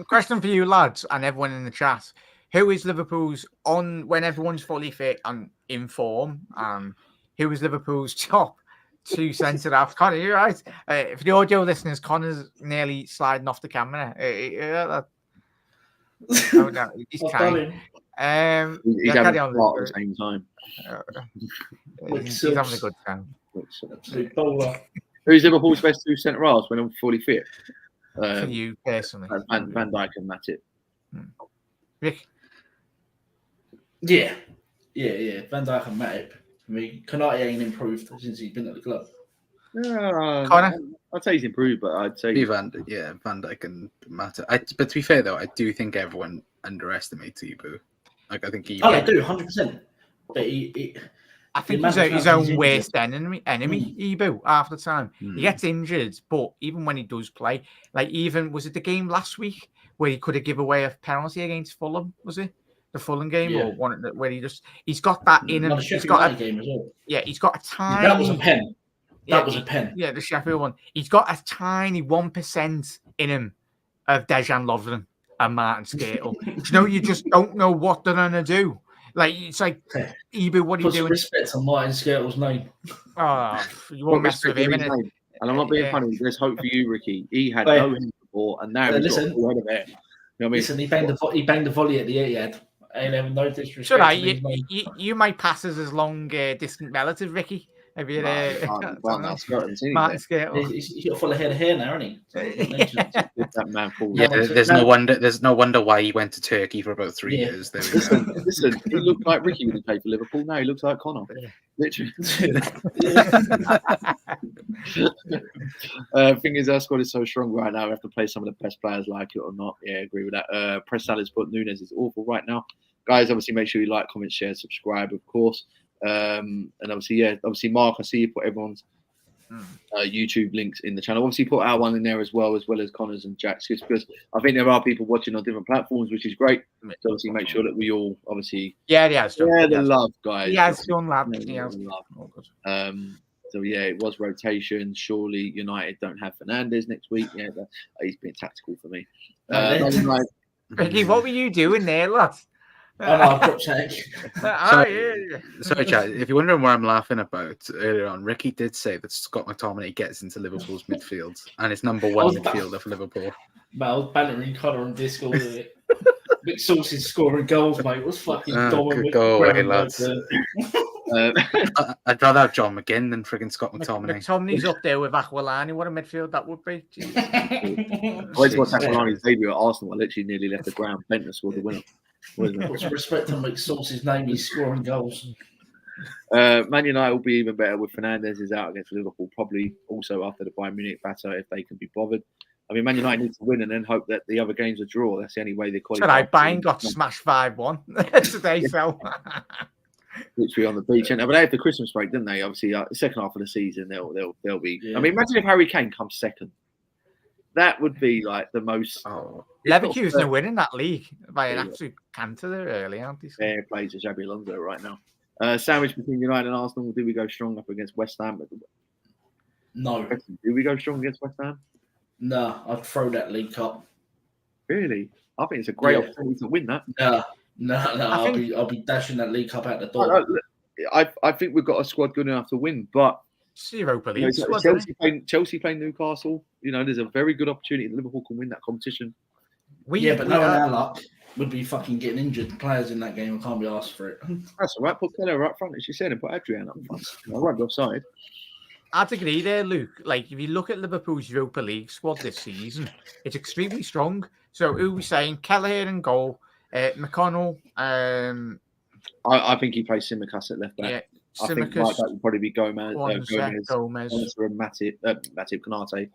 Speaker 1: Question for you lads and everyone in the chat: who is Liverpool's when everyone's fully fit and in form? Who is Liverpool's top 2 centre halves? Connor, you're right. For the audio listeners, Connor's nearly sliding off the camera. No, he's kind.
Speaker 2: He's having a part at the same time.
Speaker 1: He's having a good time.
Speaker 2: Who's Liverpool's best 2 centre halves when I'm fully fit?
Speaker 1: For you personally,
Speaker 2: Van Dijk and Matip.
Speaker 1: Rick.
Speaker 4: Yeah. Van Dijk and Matip. I mean, Konate ain't improved since he's been at the club.
Speaker 1: Connor?
Speaker 2: I'd say he's improved, but I'd say
Speaker 3: Van Dijk and Matip. But to be fair though, I do think everyone underestimates Ibu. Like I think
Speaker 4: I do 100%. But
Speaker 1: I think he's his own worst enemy, Ibu, half the time. He gets injured, but even when he does play, like was it the game last week where he could have given away a penalty against Fulham, was it? The Fulham game or one where he's got that in him. He's got a game as well. Yeah, he's got a tiny.
Speaker 4: That was a pen. That was a pen.
Speaker 1: Yeah, the Sheffield one. He's got a tiny 1% in him of Dejan Lovren and Martin Skrtel. You just don't know what they're gonna do. Like it's like, Ibu, what are you doing?
Speaker 4: Respect on Martin Skrtel's name.
Speaker 1: Oh, you won't mess with him, innit?
Speaker 2: And I'm not being funny. There's hope for you, Ricky. He had no support, and now he's got all of it. You know what I mean?
Speaker 4: Listen, he banged the volley at the Etihad. I ain't having no disrespect.
Speaker 1: Should I? You might pass as long distant relative, Ricky. Have you
Speaker 2: Martin
Speaker 4: Skrtel? He's got a full head of hair now, isn't he?
Speaker 2: That man
Speaker 3: there's no wonder why he went to Turkey for about 3 years.
Speaker 2: Listen, he looked like Ricky when he played for Liverpool. Now he looks like Connor. Literally. Thing is, our squad is so strong right now. We have to play some of the best players, like it or not. Yeah, I agree with that. Press Salad's put Nunes is awful right now. Guys, obviously make sure you like, comment, share, subscribe, of course. And obviously Mark, I see you put everyone's YouTube links in the channel. Obviously put our one in there as well as Connor's and Jack's, because I think there are people watching on different platforms, which is great. So obviously make sure that we all obviously the love, guys.
Speaker 1: Yes, done love.
Speaker 2: So yeah, it was rotation. Surely United don't have Fernandes next week. Yeah, he's been tactical for me.
Speaker 1: Ricky, what were you doing there, lad?
Speaker 4: Sorry,
Speaker 3: Chad. If you're wondering what I'm laughing about earlier on, Ricky did say that Scott McTominay gets into Liverpool's midfield and it's number 1 midfielder for Liverpool.
Speaker 4: Mate, I was bantering Connor on Discord. Big Sauce's scoring goals, mate. It was fucking dominant.
Speaker 3: Go away, lads. I'd rather have John McGinn than frigging Scott McTominay.
Speaker 1: McTominay's up there with Aquilani. What a midfield that would be.
Speaker 2: Where's what's Aquilani's debut at Arsenal? I literally nearly left the ground. Bentner scored the winner.
Speaker 4: What's respect to Mike Sauce's name? He's scoring goals.
Speaker 2: Man United will be even better with Fernandes is out against Liverpool. Probably also after the Bayern Munich batter if they can be bothered. I mean, Man United needs to win and then hope that the other games are draw. That's the only way they qualify.
Speaker 1: Bayern got smashed 5-1 today, so.
Speaker 2: Literally on the beach, but they had the Christmas break, didn't they? Obviously, the second half of the season, they'll be. Yeah. I mean, imagine if Harry Kane comes second. That would be like the most.
Speaker 1: Leverkusen are winning that league by an absolute canter there early, aren't they?
Speaker 2: Fair play to Xabi Alonso right now. Sandwich between United and Arsenal. Do we go strong up against West Ham?
Speaker 4: No.
Speaker 2: Do we go strong against West Ham?
Speaker 4: No, I'd throw that League Cup.
Speaker 2: Really? I think it's a great
Speaker 4: Yeah.
Speaker 2: opportunity to win that.
Speaker 4: No. I'll be dashing that League Cup out the
Speaker 2: No,
Speaker 4: door.
Speaker 2: no, look, I think we've got a squad good enough to win, but
Speaker 1: It's the Europa
Speaker 2: you know,
Speaker 1: League squad, isn't it?
Speaker 2: Chelsea playing Newcastle. You know, there's a very good opportunity that Liverpool can win that competition.
Speaker 4: But knowing our luck, would be fucking getting injured players in that game. I can't be asked for it.
Speaker 2: That's all right. Put Keller up front, as you said, and put Adrian up front. I won't be offside.
Speaker 1: I'd agree there, Luke. Like, if you look at Liverpool's Europa League squad this season, it's extremely strong. So, who are we saying? Kelleher in goal, McConnell.
Speaker 2: I think he plays Tsimikas at left back.
Speaker 1: Yeah,
Speaker 2: I think right back will probably be Gomez,
Speaker 1: Gomez.
Speaker 2: Matip, Konate.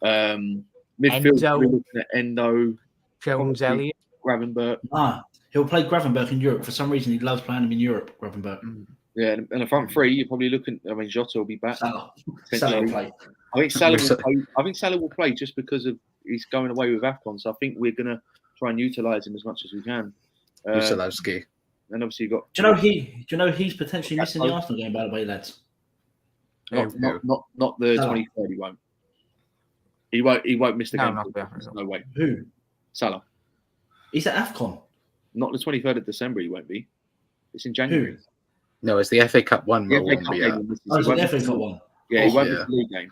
Speaker 2: Midfield, we're looking at Endo,
Speaker 1: Jones, Elliott.
Speaker 2: Gravenberch.
Speaker 4: He'll play Gravenberch in Europe. For some reason, he loves playing him in Europe, Gravenberch.
Speaker 2: Yeah, and the front three, you're probably looking. I mean, Jota will be back.
Speaker 4: Salah will play.
Speaker 2: I think Salah will play. I think Salah will play just because of he's going away with AFCON. So I think we're gonna try and utilise him as much as we can.
Speaker 3: Musalowski.
Speaker 2: And obviously you got.
Speaker 4: Do you know he's potentially missing the Arsenal game? By the way, lads.
Speaker 2: Not the 23rd. He won't miss the game. No way.
Speaker 4: Who?
Speaker 2: Salah.
Speaker 4: He's at AFCON.
Speaker 2: Not the 23rd of December. He won't be. It's in January.
Speaker 4: Who?
Speaker 3: No, it's the FA Cup one.
Speaker 2: The FA Cup
Speaker 4: it's the FA Cup one.
Speaker 2: Yeah, he won't miss the league game.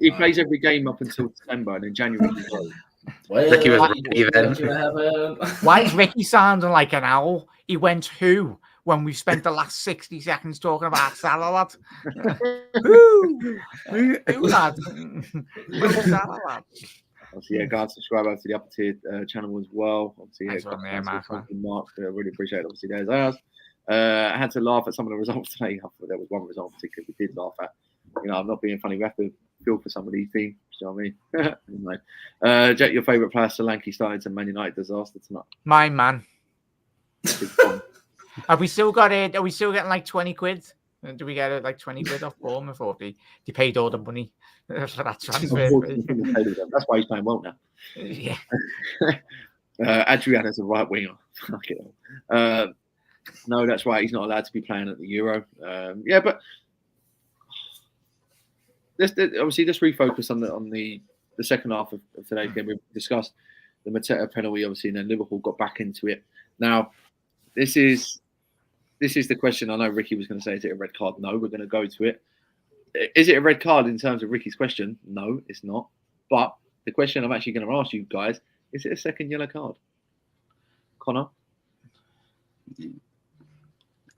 Speaker 2: He plays every game up until December, and in January he goes.
Speaker 3: Ricky was ready then.
Speaker 1: Why is Ricky sounding like an owl? He went who when we've spent the last 60 seconds talking about Salah, lad? Who, lad? Salah, lad?
Speaker 2: Obviously, yeah, guys, subscribe over to the upper tier channel as well. Obviously, Mark, I really appreciate it. Obviously, there's ours. I had to laugh at some of the results today. There was one result particularly we did laugh at. You know, I'm not being funny. We have to feel for some of these teams. You know what I mean? Anyway, Jet, your favourite player, Solanke, started to Man United disaster tonight.
Speaker 1: My man. Have we still got it? Are we still getting like 20 quid? Do we get it like 20 quid off Bournemouth, or they paid all the money for that transfer?
Speaker 2: That's why he's playing well now.
Speaker 1: Yeah.
Speaker 2: Adrian is a right winger. Fuck it. No, that's right. He's not allowed to be playing at the Euro. Yeah, but let's refocus on the second half of today's game. We've discussed the Mateta penalty, obviously, and then Liverpool got back into it. Now, this is the question. I know Ricky was going to say, is it a red card? No, we're going to go to it. Is it a red card in terms of Ricky's question? No, it's not. But the question I'm actually going to ask you guys, is it a second yellow card? Connor?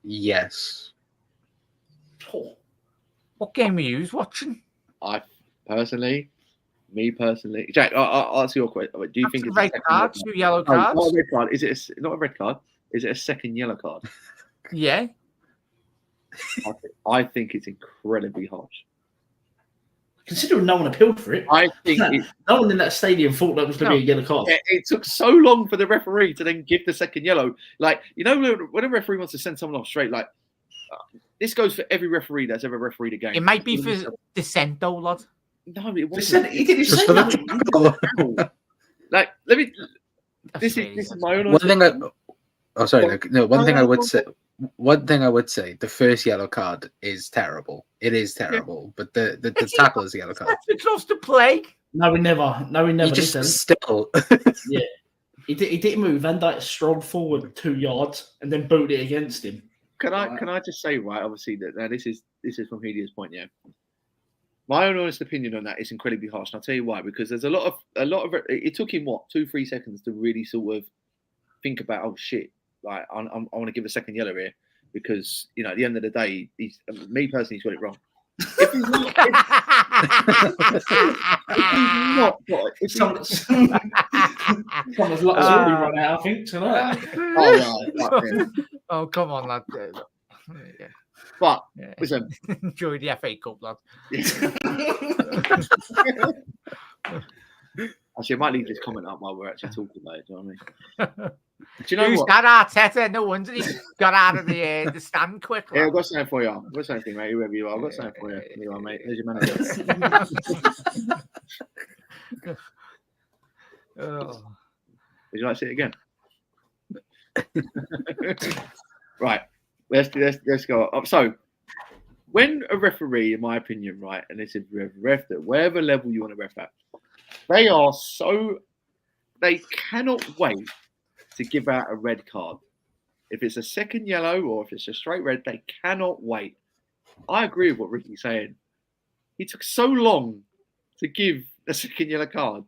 Speaker 3: Yes.
Speaker 1: What game were you watching?
Speaker 2: Me personally, Jack, I'll answer your question. Do you think it's
Speaker 1: red card, 2 yellow cards?
Speaker 2: Not a red card. Is it not a red card? Is it a second yellow card?
Speaker 1: Yeah.
Speaker 2: I think it's incredibly harsh.
Speaker 4: Considering no one appealed for it,
Speaker 2: I think
Speaker 4: no one in that stadium thought that was going to be a yellow card.
Speaker 2: It took so long for the referee to then give the second yellow. Like, you know, when a referee wants to send someone off straight, like this goes for every referee that's ever refereed a game.
Speaker 1: It might be for dissent, though, lad.
Speaker 2: No, it wasn't.
Speaker 4: He didn't say that.
Speaker 2: Like, let me. This is my own.
Speaker 3: One thing I would say, the first yellow card is terrible. It is terrible, but the tackle is a yellow card.
Speaker 1: It's close to play.
Speaker 4: No, we never.
Speaker 3: He just still.
Speaker 4: Yeah, he didn't move. Van Dijk strolled forward 2 yards and then booted it against him.
Speaker 2: Can I just say, right? Obviously, that this is from Hedia's point. Yeah, my own honest opinion on that is incredibly harsh. And I'll tell you why. Because there's a lot of it took him 2-3 seconds to really sort of think about, oh shit, like I want to give a second yellow here, because you know at the end of the day, me personally, he's got it wrong. If he's not,
Speaker 4: Someone's luck's already run out, I think, tonight.
Speaker 1: Oh, come on, lad. Yeah.
Speaker 2: But listen,
Speaker 1: enjoy the FA Cup, lad.
Speaker 2: Actually, I might leave this comment up while we're actually talking about it. Do you know what I mean? Do you know
Speaker 1: Who's
Speaker 2: what?
Speaker 1: that Arteta? No wonder he got out of the stand quick.
Speaker 2: Yeah, I've got something for you. I've got something, mate. Whoever you are, I've got something for you. Here you are, mate. Here's your manager.
Speaker 1: Oh.
Speaker 2: Would you like to see it again? Right. Let's go up. So, when a referee, in my opinion, right, and it's a ref at whatever level you want to ref at, they are so they cannot wait to give out a red card. If it's a second yellow or if it's a straight red, they cannot wait. I agree with what Ricky's saying. He took so long to give a second yellow card.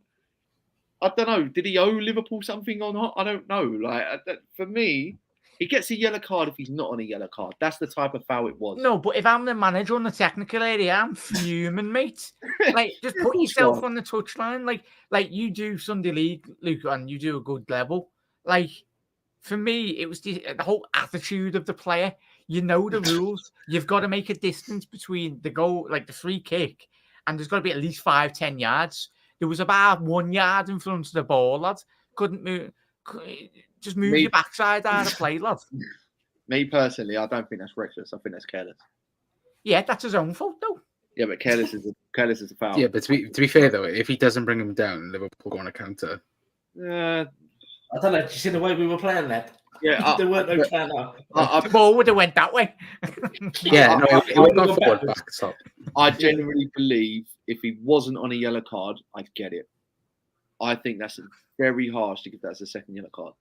Speaker 2: I don't know. Did he owe Liverpool something or not? I don't know. Like for me, he gets a yellow card if he's not on a yellow card. That's the type of foul it was.
Speaker 1: No, but if I'm the manager on the technical area, I'm fuming, mate. Like, just put yourself on the touchline, like you do Sunday League, Luke, and you do a good level. Like, for me, it was the whole attitude of the player. You know the rules. You've got to make a distance between the goal, like the free kick, and there's got to be at least 5-10 yards. There was about 1 yard in front of the ball, lad. Couldn't move. Just move your backside out of play, lad.
Speaker 2: Me personally, I don't think that's reckless. I think that's careless.
Speaker 1: Yeah, that's his own fault, though.
Speaker 2: Yeah, but careless is a foul.
Speaker 3: Yeah, but to be fair though, if he doesn't bring him down, Liverpool go on a counter.
Speaker 4: I don't know. Did you see the way we were playing that?
Speaker 2: Yeah,
Speaker 4: there weren't no counter.
Speaker 1: The ball would have went that way.
Speaker 3: Yeah, no, it went on forward, back, stop.
Speaker 2: I genuinely believe if he wasn't on a yellow card, I'd get it. I think that's very harsh to give that as a second yellow card,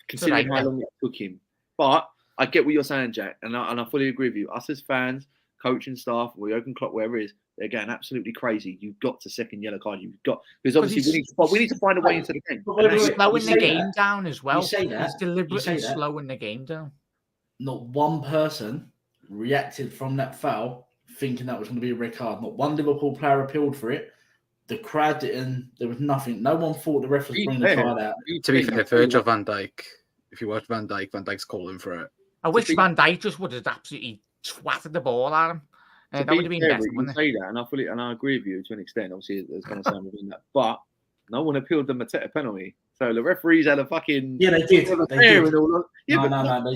Speaker 2: considering how long it took him. But I get what you're saying, Jack, and I fully agree with you. Us as fans, coaching staff, or Jurgen Klopp, wherever it is, they're getting absolutely crazy. You've got to second yellow card. You've got, because obviously we need to find a way into the game.
Speaker 1: He's slowing the game down as well.
Speaker 4: You say that.
Speaker 1: He's deliberately slowing the game down.
Speaker 4: Not one person reacted from that foul thinking that was going to be a red card. Not one Liverpool player appealed for it. The crowd didn't. There was nothing. No one thought the ref was bringing the card out.
Speaker 3: To be fair, Virgil van Dijk. If you watch Van Dijk's calling for it.
Speaker 1: I wish Van Dijk just would have absolutely twatted the ball at him. That would have been better.
Speaker 2: You say that, and I agree with you to an extent. Obviously, there's going to sound within that, but no one appealed the Mateta penalty. So the referees had a fucking
Speaker 4: they did. No, they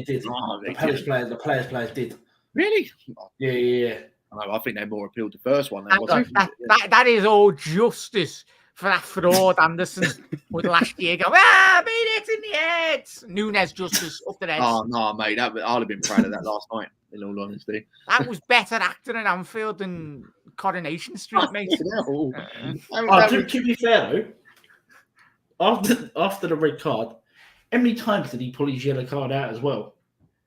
Speaker 4: did.
Speaker 2: Oh,
Speaker 4: The players did.
Speaker 2: Really?
Speaker 4: Yeah.
Speaker 2: I think they more appealed the first one.
Speaker 1: That is all justice for that fraud Anderson with last year going, made it in the head. Nunes justice up the head.
Speaker 2: Oh, no, mate. I'd have been proud of that last night, in all honesty.
Speaker 1: That was better acting at Anfield than Coronation Street, mate.
Speaker 4: To be fair, though, after the red card, how many times did he pull his yellow card out as well?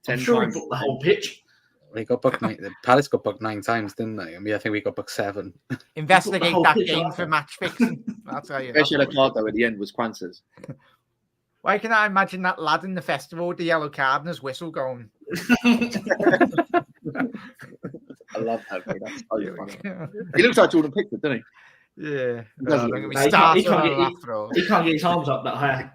Speaker 2: 10
Speaker 4: I'm sure
Speaker 2: times.
Speaker 4: he booked the whole pitch.
Speaker 3: We got booked the Palace got booked 9 times, didn't they? I mean, I think we got booked 7.
Speaker 1: Investigate that game for match fixing. I'll tell you.
Speaker 2: Best yellow card though at the end was Kwanzaa's.
Speaker 1: Why can I imagine that lad in the festival with the yellow card and his whistle going?
Speaker 2: I love that. That's so funny. He looks like Jordan Pickford, doesn't he?
Speaker 1: Yeah.
Speaker 4: He can't get his arms up that high.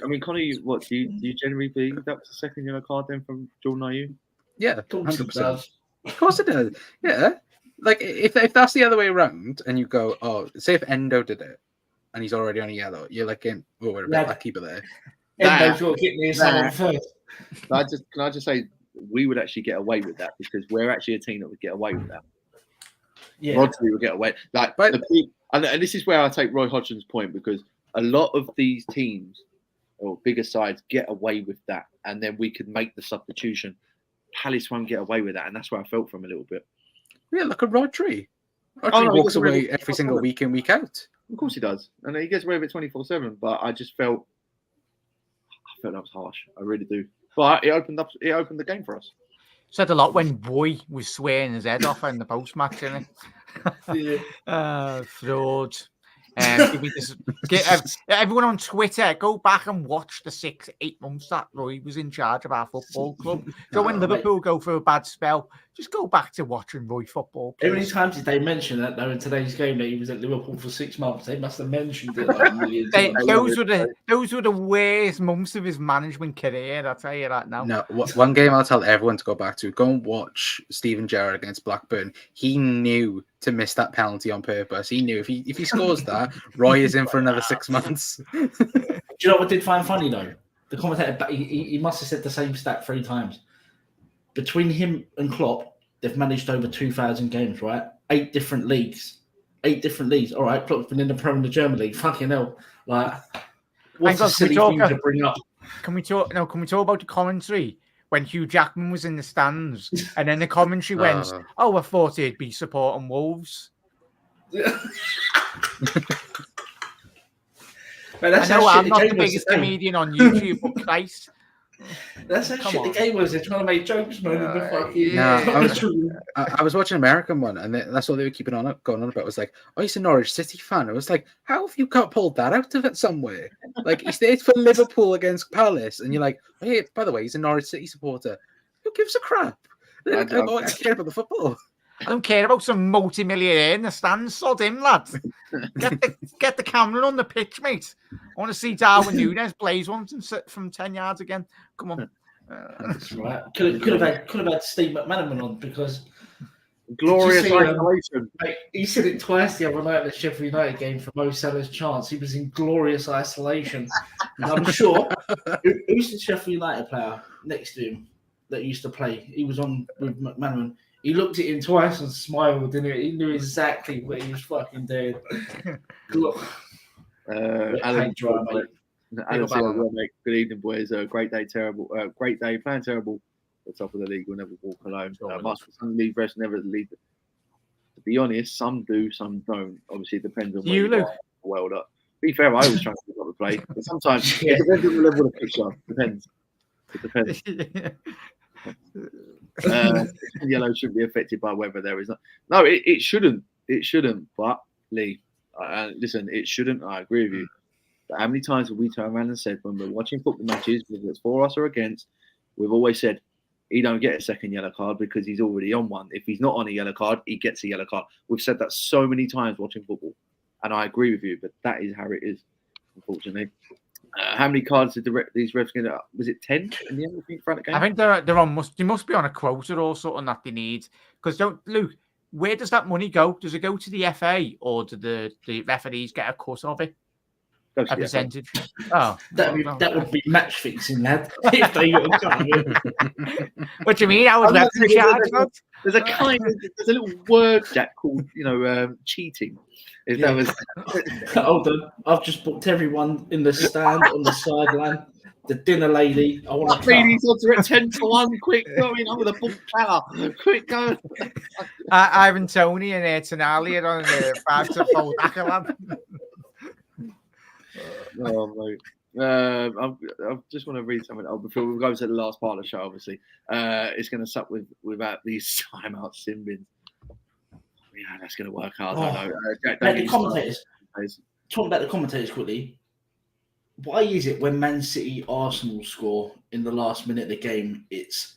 Speaker 2: I mean, Connor, what do you generally believe that was the second yellow card then from Jordan? Are you?
Speaker 3: Yeah, 100%. Of course it does. Yeah, like if that's the other way around, and you go, oh, say if Endo did it, and he's already on a yellow, you're like, oh, we're a bit lucky, but there.
Speaker 4: Endo's got to get me someone first.
Speaker 2: Can I just say we would actually get away with that because we're actually a team that would get away with that.
Speaker 4: Yeah,
Speaker 2: Rodri would get away. And this is where I take Roy Hodgson's point because a lot of these teams or bigger sides get away with that, and then we could make the substitution. Palace won't get away with that, and that's where I felt from a little bit.
Speaker 3: Yeah, look at Rodri. Rodri walks away every single week in, week out.
Speaker 2: Of course he does, and he gets away with it 24/7. But I felt that was harsh. I really do. But it opened the game for us.
Speaker 1: Said a lot when Roy was swearing his head off in the post match, didn't he? Fraud. Everyone on Twitter, go back and watch the 6-8 months that Roy was in charge of our football club. So when Liverpool go through a bad spell, just go back to watching Roy football.
Speaker 4: How many times did they mention that though in today's game that he was at Liverpool for 6 months? They must have mentioned it like a million times.
Speaker 1: Those were the worst months of his management career, I'll tell you that now.
Speaker 3: No, one game I'll tell everyone to go back to. Go and watch Steven Gerrard against Blackburn. He knew to miss that penalty on purpose. He knew if he scores that, Roy is in for another 6 months.
Speaker 4: Do you know what I did find funny though? The commentator, he must have said the same stat 3 times. Between him and Klopp, they've managed over 2,000 games, right? 8 different leagues. 8 different leagues. All right, Klopp's been in the Premier and the German League. Fucking hell. Like, what's a silly thing to bring up?
Speaker 1: Can we talk about the commentary? When Hugh Jackman was in the stands, and then the commentary went, I thought he'd be supporting Wolves.
Speaker 4: Man,
Speaker 1: I
Speaker 4: that's
Speaker 1: know
Speaker 4: how
Speaker 1: I'm
Speaker 4: shit
Speaker 1: not
Speaker 4: the
Speaker 1: the
Speaker 4: game was
Speaker 1: biggest
Speaker 4: today.
Speaker 1: comedian on YouTube, but Christ.
Speaker 4: That's how
Speaker 1: Come
Speaker 4: shit
Speaker 1: on.
Speaker 4: the game was. They're trying to make jokes, man, in the fucking.
Speaker 1: yeah.
Speaker 3: No, I was watching an American one, and that's what they were going on about. It was like, oh, he's a Norwich City fan. I was like, how have you pulled that out of it somewhere? Like, he stayed for Liverpool against Palace, and you're like, oh, hey, by the way, he's a Norwich City supporter. Who gives a crap? I care about the football.
Speaker 1: I don't care about some multi-millionaire in the stands. Sod him, lad. Get the camera on the pitch, mate. I want to see Darwin Núñez blaze one from 10 yards again. Come on.
Speaker 4: That's right. Could have had Steve McManaman on because
Speaker 2: Glorious
Speaker 4: did you see,
Speaker 2: isolation.
Speaker 4: mate, he said it twice the other night at the Sheffield United game for Mo Salah's chance. He was in glorious isolation. And I'm sure who's the Sheffield United player next to him that used to play? He was on with McManaman. He looked at him twice and smiled, didn't he? He knew exactly what he was fucking doing.
Speaker 2: Alan,
Speaker 1: Alan.
Speaker 2: mate. Good evening, boys. Great day, terrible. Great day, playing terrible. At the top of the league, we'll never walk alone. Some leave rest, never leave. To be honest, some do, some don't. Obviously, it depends on where you are. Well up. To be fair, I always try to pick up the play, but sometimes it depends on the level of the pitch. Depends. It depends. Yellow shouldn't be affected by weather. There is not. No, it shouldn't. It shouldn't. But Lee, listen, it shouldn't. I agree with you. But how many times have we turned around and said when we're watching football matches, whether it's for us or against, we've always said he don't get a second yellow card because he's already on one. If he's not on a yellow card, he gets a yellow card. We've said that so many times watching football, and I agree with you. But that is how it is, unfortunately. How many cards did these refs get? Was it 10 in the end? I think throughout the game.
Speaker 1: I think they're on. They must be on a quota or something that they need. Because Luke, where does that money go? Does it go to the FA or do the referees get a cut of it? A percentage. Oh,
Speaker 4: that would be match fixing, lad. If they got a cut of it.
Speaker 1: What do you mean? I was referee charge.
Speaker 2: There's a little word, Jack, called cheating. If that was
Speaker 4: hold on, I've just booked everyone in the stand on the sideline. The dinner lady. I want to.
Speaker 2: Ladies odds are at 10-1. Quick, going on with a book power. Quick, go.
Speaker 1: Ivan Toney and Tonali are on the 5-4 lad.
Speaker 2: Oh mate. I just want to read something before we go to the last part of the show. Obviously, it's going to suck without these timeout sin bins. Yeah, that's going to work hard. I know.
Speaker 4: The commentators. Talking about the commentators quickly. Why is it when Man City, Arsenal score in the last minute of the game, it's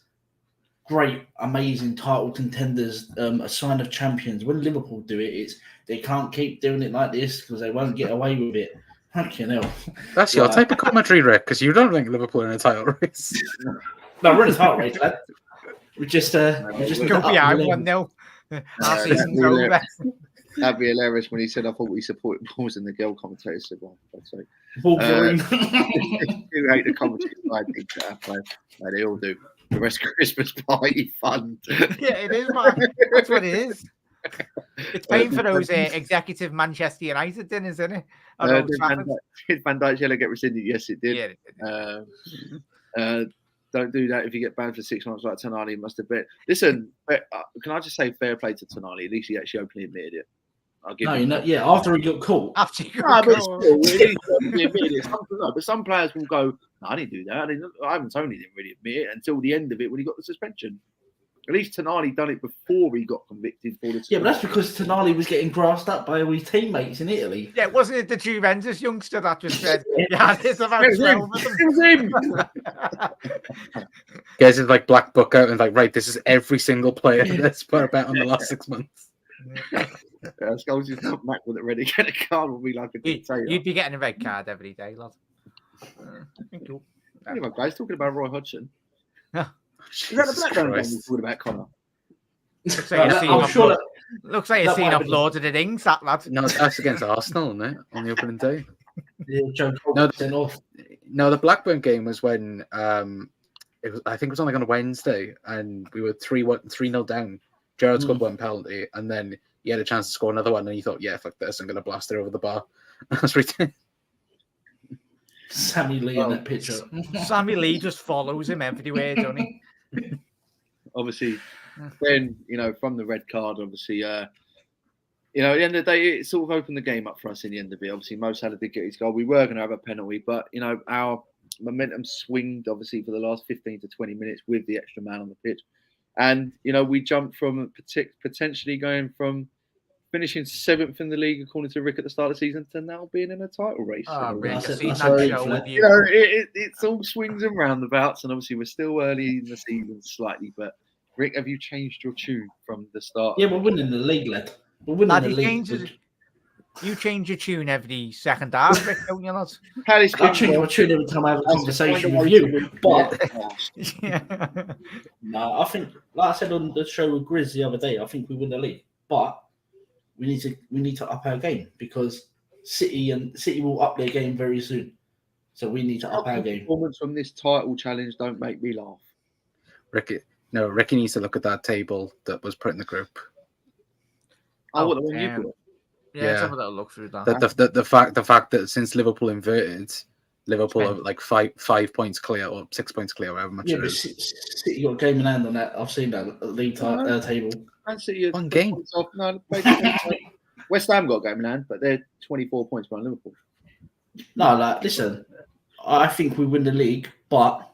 Speaker 4: great, amazing title contenders, a sign of champions. When Liverpool do it, they can't keep doing it like this because they won't get away with it. Fucking hell.
Speaker 3: That's your type of commentary, Rick, because you don't think Liverpool are in a title race.
Speaker 4: No, we're in a title race, lad. We just
Speaker 1: go behind 1-0. Our season's over.
Speaker 2: That'd be hilarious when he said, I thought we supported balls and the girl commentator said, well, that's like. You hate the commentators. I think that. They all do. The rest of Christmas party fun.
Speaker 1: Yeah, it is, man. That's what it is. It's paying for those executive Manchester United dinners, isn't it?
Speaker 2: Did Van Dijk's yellow get rescinded? Yes, it did. Yeah, it did. Don't do that if you get banned for 6 months like Tonali must have been. Listen, can I just say fair play to Tonali? At least he actually openly admitted it.
Speaker 4: After he got caught.
Speaker 1: After he got
Speaker 2: caught. But some players will go, no, I didn't do that. Ivan Toney didn't really admit it until the end of it when he got the suspension. At least Tonali done it before he got convicted for the suspension.
Speaker 4: Yeah, but that's because Tonali was getting grassed up by all his teammates in Italy.
Speaker 1: Yeah, wasn't it the Juventus youngster that just said, yeah, it's about 12 of them.
Speaker 2: It was him.
Speaker 3: Guys, it's like black book out and like, right, this is every single player that's put a bet on the last 6 months.
Speaker 2: Scholes just come back with it ready to get a card will be like a dictator.
Speaker 1: You'd be getting a red card every day, lad.
Speaker 2: Anyway, guys, talking about Roy Hodgson.
Speaker 3: Is
Speaker 2: that the Blackburn game you're talking about, Connor?
Speaker 1: Looks like you've seen off Lord of the Rings, that lad.
Speaker 3: No, that's against Arsenal, isn't it? On the opening day.
Speaker 4: No,
Speaker 3: the Blackburn game was when I think it was on like on a Wednesday, and we were 3-0 down. Gerrard scored one penalty, and then he had a chance to score another one, and he thought, "Yeah, fuck this, I'm going to blast it over the bar." That's what he did.
Speaker 4: Sammy Lee in that picture.
Speaker 1: Sammy Lee just follows him everywhere, doesn't he?
Speaker 2: Obviously, then from the red card, obviously, you know, at the end of the day, it sort of opened the game up for us in the end of it. Obviously, Mo Salah did get his goal. We were going to have a penalty, but, you know, our momentum swinged, obviously, for the last 15 to 20 minutes with the extra man on the pitch. And, you know, we jumped from potentially going from finishing 7th in the league, according to Rick at the start of the season, to now being in a title race.
Speaker 1: Oh, Rick,
Speaker 4: That's
Speaker 1: I've
Speaker 4: it,
Speaker 1: seen
Speaker 4: that's
Speaker 1: that
Speaker 4: right,
Speaker 1: show
Speaker 4: Fred.
Speaker 1: with
Speaker 2: You
Speaker 1: you.
Speaker 2: know, it's all swings and roundabouts, and obviously we're still early in the season slightly. But Rick, have you changed your tune from the start?
Speaker 4: Yeah, we're winning the league, lad. We're winning
Speaker 1: Lad,
Speaker 4: the
Speaker 1: you
Speaker 4: league.
Speaker 1: You change your tune every second half, Rick, don't you, lad?
Speaker 2: Palace
Speaker 4: I change my tune every time I have a conversation with you. But
Speaker 1: Yeah.
Speaker 4: no, I think, like I said on the show with Grizz the other day, I think we win the league. But we need to up our game, because City will up their game very soon. So we need to up our game.
Speaker 2: Performance from this title challenge don't make me laugh.
Speaker 3: Ricky needs to look at that table that was put in the group.
Speaker 2: What the one you put?
Speaker 1: Yeah,
Speaker 3: Yeah.
Speaker 1: let's have a little look through that.
Speaker 3: The fact that since Liverpool inverted, Liverpool are like 5 points clear or 6 points clear, however much it
Speaker 4: But
Speaker 3: is.
Speaker 4: City got a game in hand on that. I've seen that league table.
Speaker 2: Man City are
Speaker 3: One game.
Speaker 2: points off. No, West Ham got a game in hand, but they're 24 points behind Liverpool.
Speaker 4: No, like, listen, I think we win the league, but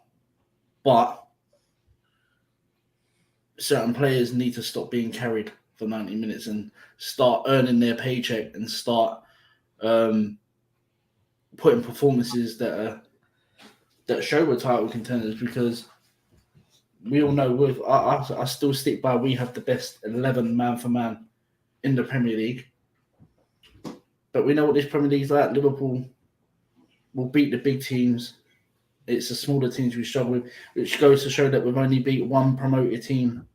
Speaker 4: certain players need to stop being carried for 90 minutes and start earning their paycheck and start putting performances that show we're title contenders, because we all know I still stick by we have the best 11 man for man in the Premier League. But we know what this Premier League is like. Liverpool will beat the big teams. It's the smaller teams we struggle with, which goes to show that we've only beat one promoted team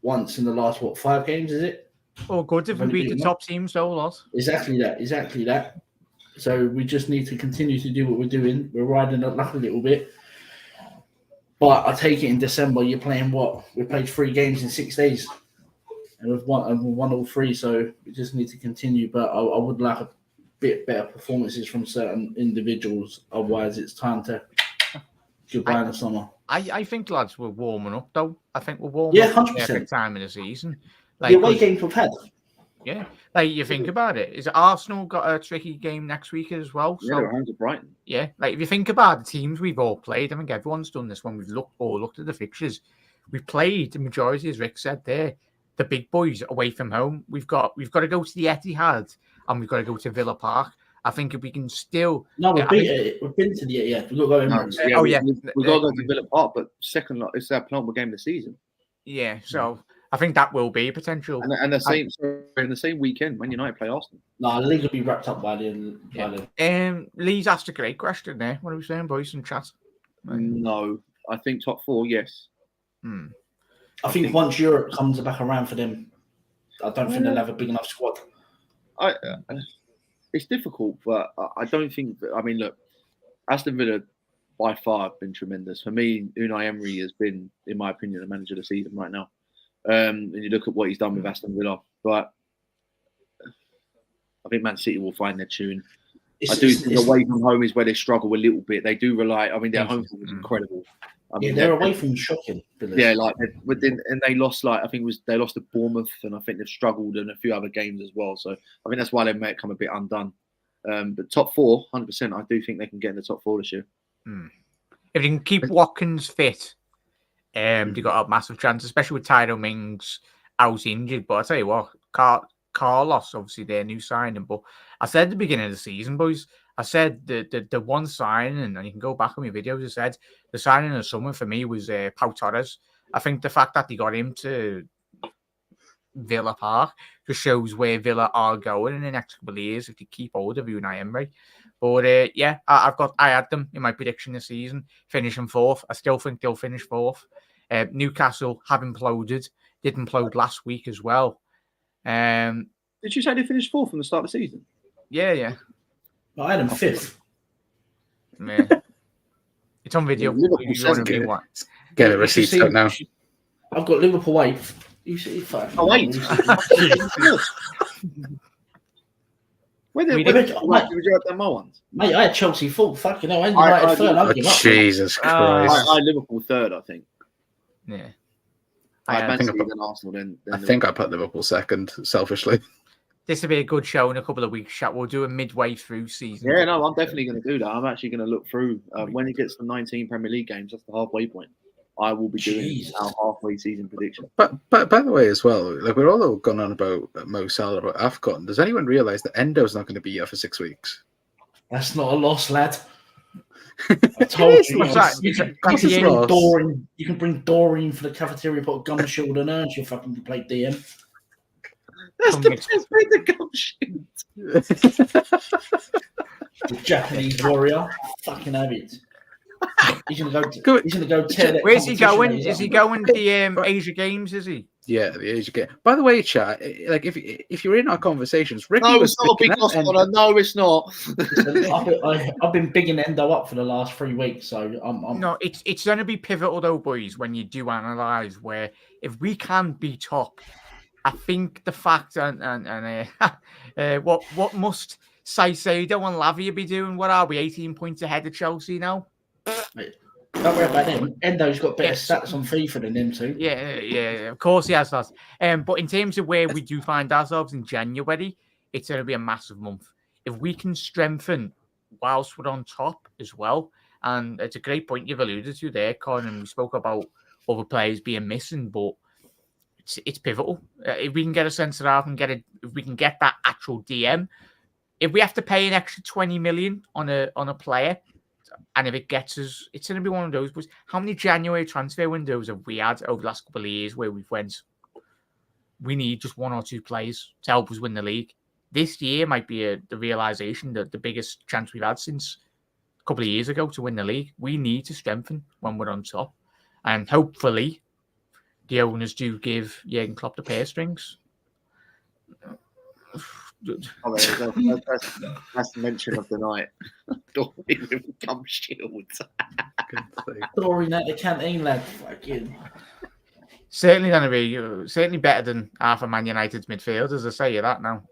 Speaker 4: once in the last, 5 games, is it?
Speaker 1: Oh, good if we beat the top teams, though, lad.
Speaker 4: Exactly that. So we just need to continue to do what we're doing. We're riding the luck a little bit. But I take it in December, you're playing what? We played 3 games in 6 days. And we've won all 3, so we just need to continue. But I would like a bit better performances from certain individuals. Otherwise, it's time to goodbye in the summer.
Speaker 1: I think, lads, we're warming up, though. I think we're warming up
Speaker 4: 100%.
Speaker 1: at the perfect time of the season.
Speaker 4: The away games we've had.
Speaker 1: Yeah. Like, you think about it. Is Arsenal got a tricky game next week as well?
Speaker 2: Yeah, they're home to Brighton.
Speaker 1: Yeah. Like, if you think about the teams we've all played, I think everyone's done this when we've looked at the fixtures. We've played the majority, as Rick said there, the big boys away from home. We've got to go to the Etihad and we've got to go to Villa Park. I think if we can still...
Speaker 4: No, we've been to the Etihad. We've got to go
Speaker 2: We've got to go to Villa Park, but second lot, it's our penultimate game of the season.
Speaker 1: Yeah, so I think that will be a potential.
Speaker 2: And the same in the same weekend when United play Arsenal.
Speaker 4: No, the league will be wrapped up by then.
Speaker 1: Lee's asked a great question there. What are we saying, boys, in chat?
Speaker 2: No, I think top 4, yes.
Speaker 4: I think once Europe comes back around for them, I don't think they'll have a big enough squad.
Speaker 2: It's difficult, but I don't think that, I mean, look, Aston Villa by far have been tremendous. For me, Unai Emery has been, in my opinion, the manager of the season right now. And you look at what he's done with Aston Villa, but I think Man City will find their tune. I do think away from home is where they struggle a little bit. They do rely, I mean, their home form is incredible. I mean,
Speaker 4: they're away from shocking.
Speaker 2: Yeah, and they lost, they lost to Bournemouth, and I think they've struggled in a few other games as well. So I think that's why they may come a bit undone. But top 4, 100%, I do think they can get in the top 4 this year.
Speaker 1: If they can keep Watkins fit, they got a massive chance, especially with Tyrone Mings out injured. But I tell you what, Carlos, obviously their new signing. But I said at the beginning of the season, boys, I said the one signing, and you can go back on my videos, I said the signing of the summer for me was Pau Torres. I think the fact that they got him to Villa Park just shows where Villa are going in the next couple of years if they keep hold of Unai Emery. But I had them in my prediction this season, finishing 4th. I still think they'll finish 4th. Newcastle have imploded, did implode last week as well.
Speaker 2: Did you say they finished 4th from the start of the season?
Speaker 1: Yeah.
Speaker 4: I had them 5th.
Speaker 1: Yeah. It's on video.
Speaker 3: Get the receipts out now.
Speaker 4: I've got Liverpool 8th. You see, 5th.
Speaker 2: Oh, 8th. Where did you have them more ones?
Speaker 4: Mate, I had Chelsea 4th. Fucking hell, I had United 3rd.
Speaker 3: Jesus Christ.
Speaker 2: I had Liverpool 3rd, I think.
Speaker 1: Yeah.
Speaker 2: I think I put Arsenal then.
Speaker 3: I think I put Liverpool 2nd, selfishly.
Speaker 1: this will be a good show in a couple of weeks. Chat. We'll do a midway through season.
Speaker 2: Yeah, no, I'm definitely going to do that. I'm actually going to look through when it gets to 19 Premier League games. That's the halfway point. I will be doing our halfway season prediction.
Speaker 3: But by the way, as well, like we're all going on about Mo Salah, about AFCON. Does anyone realise that Endo's not going to be here for 6 weeks?
Speaker 4: That's not a loss, lad. I told you. You can bring Doreen for the cafeteria, put a gum shield and earn you fucking play DM.
Speaker 2: That's the best way, the gum shield.
Speaker 4: The Japanese warrior. Fucking have it. He's gonna go tear that.
Speaker 1: Where's he going? Is he going the Asia Games? Is he?
Speaker 3: Yeah, the Asia Game. By the way, chat, like if you're in our conversations, Ricky
Speaker 2: no,
Speaker 3: was
Speaker 2: it's not a big loss, Connor. No, it's not.
Speaker 4: I've been bigging Endo up for the last 3 weeks, so I'm. No,
Speaker 1: it's going to be pivotal though, boys. When you do analyze, where if we can be top, I think the fact and what must Saicedo and Lavia be doing? What are we? 18 points ahead of Chelsea now.
Speaker 4: Don't worry about him. Endo's got better stats on FIFA than them two.
Speaker 1: Yeah, of course he has that. But in terms of where we do find ourselves in January, it's going to be a massive month. If we can strengthen whilst we're on top as well, and it's a great point you've alluded to there, Colin, and we spoke about other players being missing, but it's pivotal. If we can get a centre half and if we can get that actual DM, if we have to pay an extra 20 million on a player, and if it gets us, it's going to be one of those. But how many January transfer windows have we had over the last couple of years where we've went, we need just 1 or 2 players to help us win the league? This year might be the realisation that the biggest chance we've had since a couple of years ago to win the league. We need to strengthen when we're on top. And hopefully the owners do give Jurgen Klopp the purse strings.
Speaker 2: Oh, that's the mention of the night. Doreen with gum shields.
Speaker 4: Doreen at the canteen, lad. Fucking.
Speaker 1: Certainly going to be better than half of Man United's midfielders. I say you that now.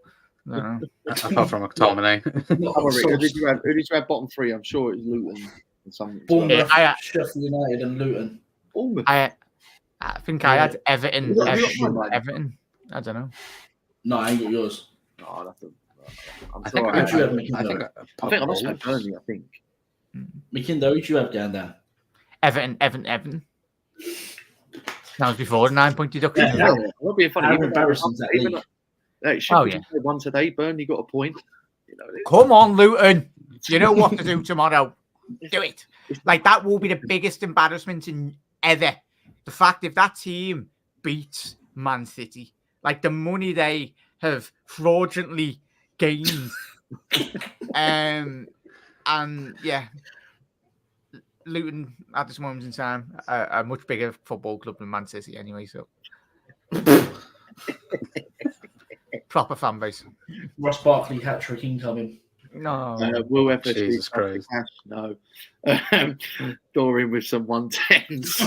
Speaker 1: No.
Speaker 3: Apart from McTominay.
Speaker 2: Who did you have bottom 3? I'm sure it's Luton and some.
Speaker 4: Bournemouth, Sheffield United, and Luton.
Speaker 2: Bournemouth.
Speaker 1: I think I had Everton. Everton. I don't know.
Speaker 4: No, I ain't got yours.
Speaker 2: Oh,
Speaker 3: I think
Speaker 2: I must have Burnley. I think.
Speaker 4: McKindo, who do you have going down?
Speaker 1: Everton. That was before the 9-point deduction.
Speaker 2: Yeah, it would be a funny.
Speaker 4: Embarrassing that league.
Speaker 2: One today. Burnley got a point.
Speaker 1: Come on, Luton. You know what to do tomorrow. Do it. Like, that will be the biggest embarrassment in ever. The fact if that team beats Man City, like the money they have fraudulently gained. And yeah, Luton at this moment in time a much bigger football club than Man City anyway, so proper fan base.
Speaker 4: Ross Barkley hat-trick incoming.
Speaker 1: No.
Speaker 2: Will FSG
Speaker 3: Jesus Christ.
Speaker 2: No. Doreen with some 110s.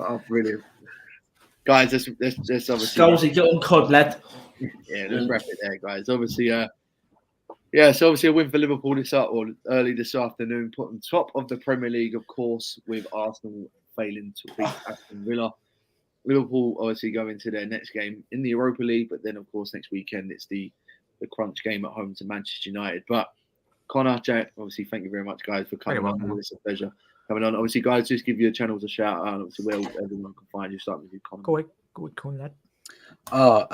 Speaker 2: Oh, brilliant. Guys, let's obviously...
Speaker 4: Scalzi, get on COD, lad.
Speaker 2: Yeah, let's wrap it there, guys. Obviously, so obviously a win for Liverpool early this afternoon, put on top of the Premier League, of course, with Arsenal failing to beat Aston Villa. Liverpool obviously go into their next game in the Europa League, but then, of course, next weekend it's the crunch game at home to Manchester United. But Connor, Jack, obviously, thank you very much, guys, for coming on. It's a pleasure coming on. Obviously, guys, just give your channels a shout out. Obviously, where everyone can find you. Start with you, Connor.
Speaker 1: Go ahead, lad.
Speaker 3: Oh,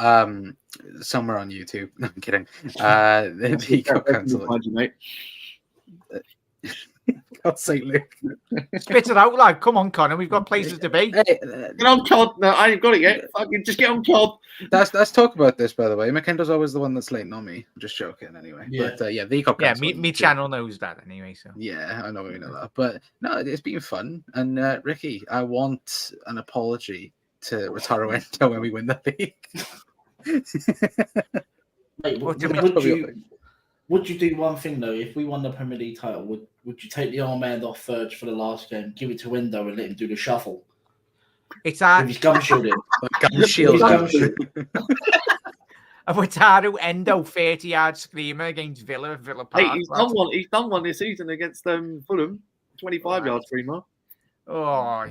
Speaker 3: somewhere on YouTube. No, I'm kidding. The Eco Council.
Speaker 2: Find you, mate.
Speaker 3: God's sake, Luke.
Speaker 1: Spit it out, lad. Come on, Connor. We've got places to be.
Speaker 3: Hey,
Speaker 2: get on COD. No, I ain't got it yet. Fucking just get on COD.
Speaker 3: Let's talk about this, by the way. McKenda's always the one that's late, not me. I'm just joking, anyway.
Speaker 4: Yeah.
Speaker 3: But the Eco Council.
Speaker 1: Yeah, me channel knows that anyway. So
Speaker 3: yeah, I know we know that. But no, it's been fun. And Ricky, I want an apology to Rotaro Endo when we win the league.
Speaker 4: Mate, would you do one thing though? If we won the Premier League title, would you take the armband off Verge for the last game, give it to Endo, and let him do the shuffle?
Speaker 1: It's hard.
Speaker 4: With his gum shielding.
Speaker 3: Gum shield.
Speaker 1: A Rotaro Endo 30-yard screamer against Villa Park.
Speaker 2: Hey, he's done one this season against Fulham. 25-yard screamer.
Speaker 1: Oh,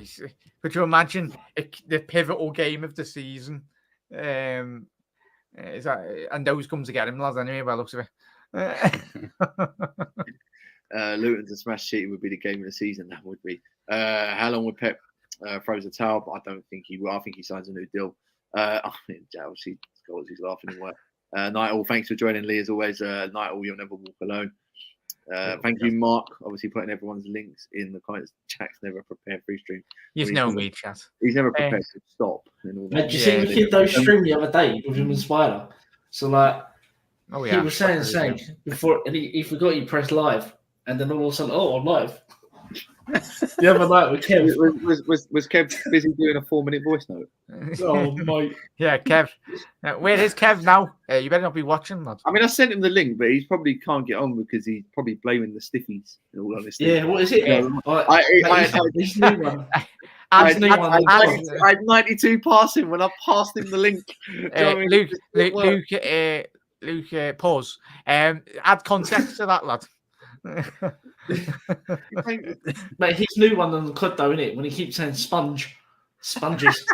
Speaker 1: could you imagine the pivotal game of the season? Is that, and those come to get him, lads, anyway, by the looks of it.
Speaker 2: Luton to smash City would be the game of the season. That would be. How long would Pep throws a towel? But I don't think he will. I think he signs a new deal. I mean, obviously, he's laughing away. Nightle, thanks for joining, Lee, as always. Nightle, you'll never walk alone. Thank you, Mark. Obviously, putting everyone's links in the comments. Jack's never prepared free stream.
Speaker 1: You've known me, chat.
Speaker 2: He's never prepared to stop. And all that.
Speaker 4: Did you see the kid though stream the other day with him and Spider? So like, he was saying before, and he forgot he pressed live, and then all of a sudden, I'm live. The other night with Kev.
Speaker 2: Was Kev busy doing a 4-minute voice note?
Speaker 4: Oh, mate.
Speaker 1: Yeah, Kev. Where is Kev now? You better not be watching, lad.
Speaker 2: I mean, I sent him the link, but he probably can't get on because he's probably blaming the stiffies, in all honesty.
Speaker 4: Yeah, what is it?
Speaker 2: I had 92 passing when I passed him the link.
Speaker 1: Luke, pause. Add context to that, lad.
Speaker 4: Mate, his new one on the club though, isn't it? When he keeps saying sponges.
Speaker 3: Sponge?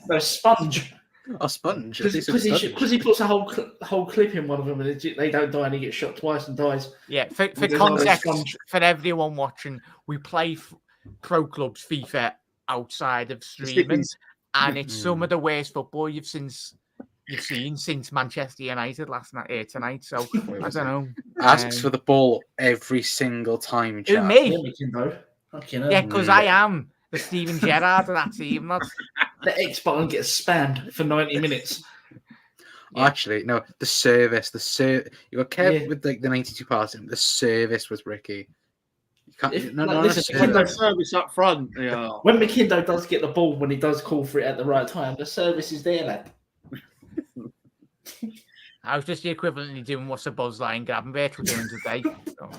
Speaker 4: No, sponge.
Speaker 3: A sponge.
Speaker 4: Because he puts a whole clip in one of them and they don't die and he gets shot twice and dies.
Speaker 1: Yeah, for context, for everyone watching, we play pro clubs FIFA outside of streaming, and it's some of the worst football you've seen since Manchester United tonight. So I don't know.
Speaker 3: Asks for the ball every single time.
Speaker 1: Who, me?
Speaker 4: Yeah,
Speaker 1: because I am the Steven Gerrard of that team.
Speaker 4: The X button gets spammed for 90 minutes.
Speaker 3: Actually, no. The service. You got Kev with like the 92 passing. The service was Ricky.
Speaker 2: The service up front. Yeah.
Speaker 4: When McKindo does get the ball, when he does call for it at the right time, the service is there, lad.
Speaker 1: I was just the equivalent of doing what's a buzz line grabbing bait we're doing today. So.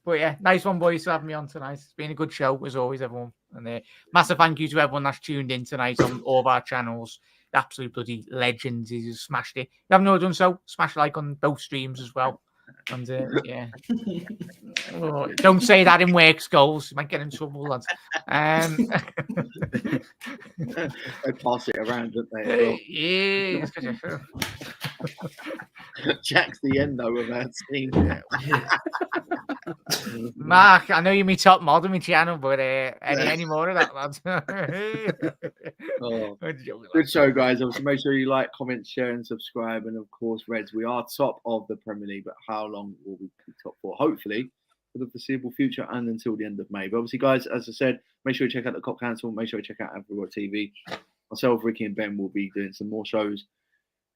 Speaker 1: But yeah, nice one, boys, to have me on tonight. It's been a good show as always, everyone. And massive thank you to everyone that's tuned in tonight on all of our channels. The absolute bloody legends. He's smashed it. If you haven't already done so, smash like on both streams as well. And yeah, don't say that in work, Skulls. You might get in trouble, lads.
Speaker 2: They pass it around, don't they?
Speaker 1: Yeah.
Speaker 2: Jack's the end though of that scene.
Speaker 1: Mark, I know you're my top mod on my channel, but any more of that, lads?
Speaker 2: Good show, guys. Obviously, make sure you like, comment, share, and subscribe. And of course, Reds, we are top of the Premier League, but how long will we be top for? Hopefully, for the foreseeable future and until the end of May. But obviously, guys, as I said, make sure you check out the Cop Council. Make sure you check out Everywhere TV. Myself, Ricky, and Ben will be doing some more shows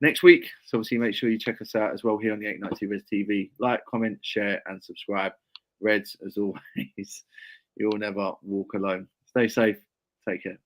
Speaker 2: next week. So obviously, make sure you check us out as well here on the 892 Reds TV. Like, comment, share, and subscribe. Reds, as always, you'll never walk alone. Stay safe. Take care.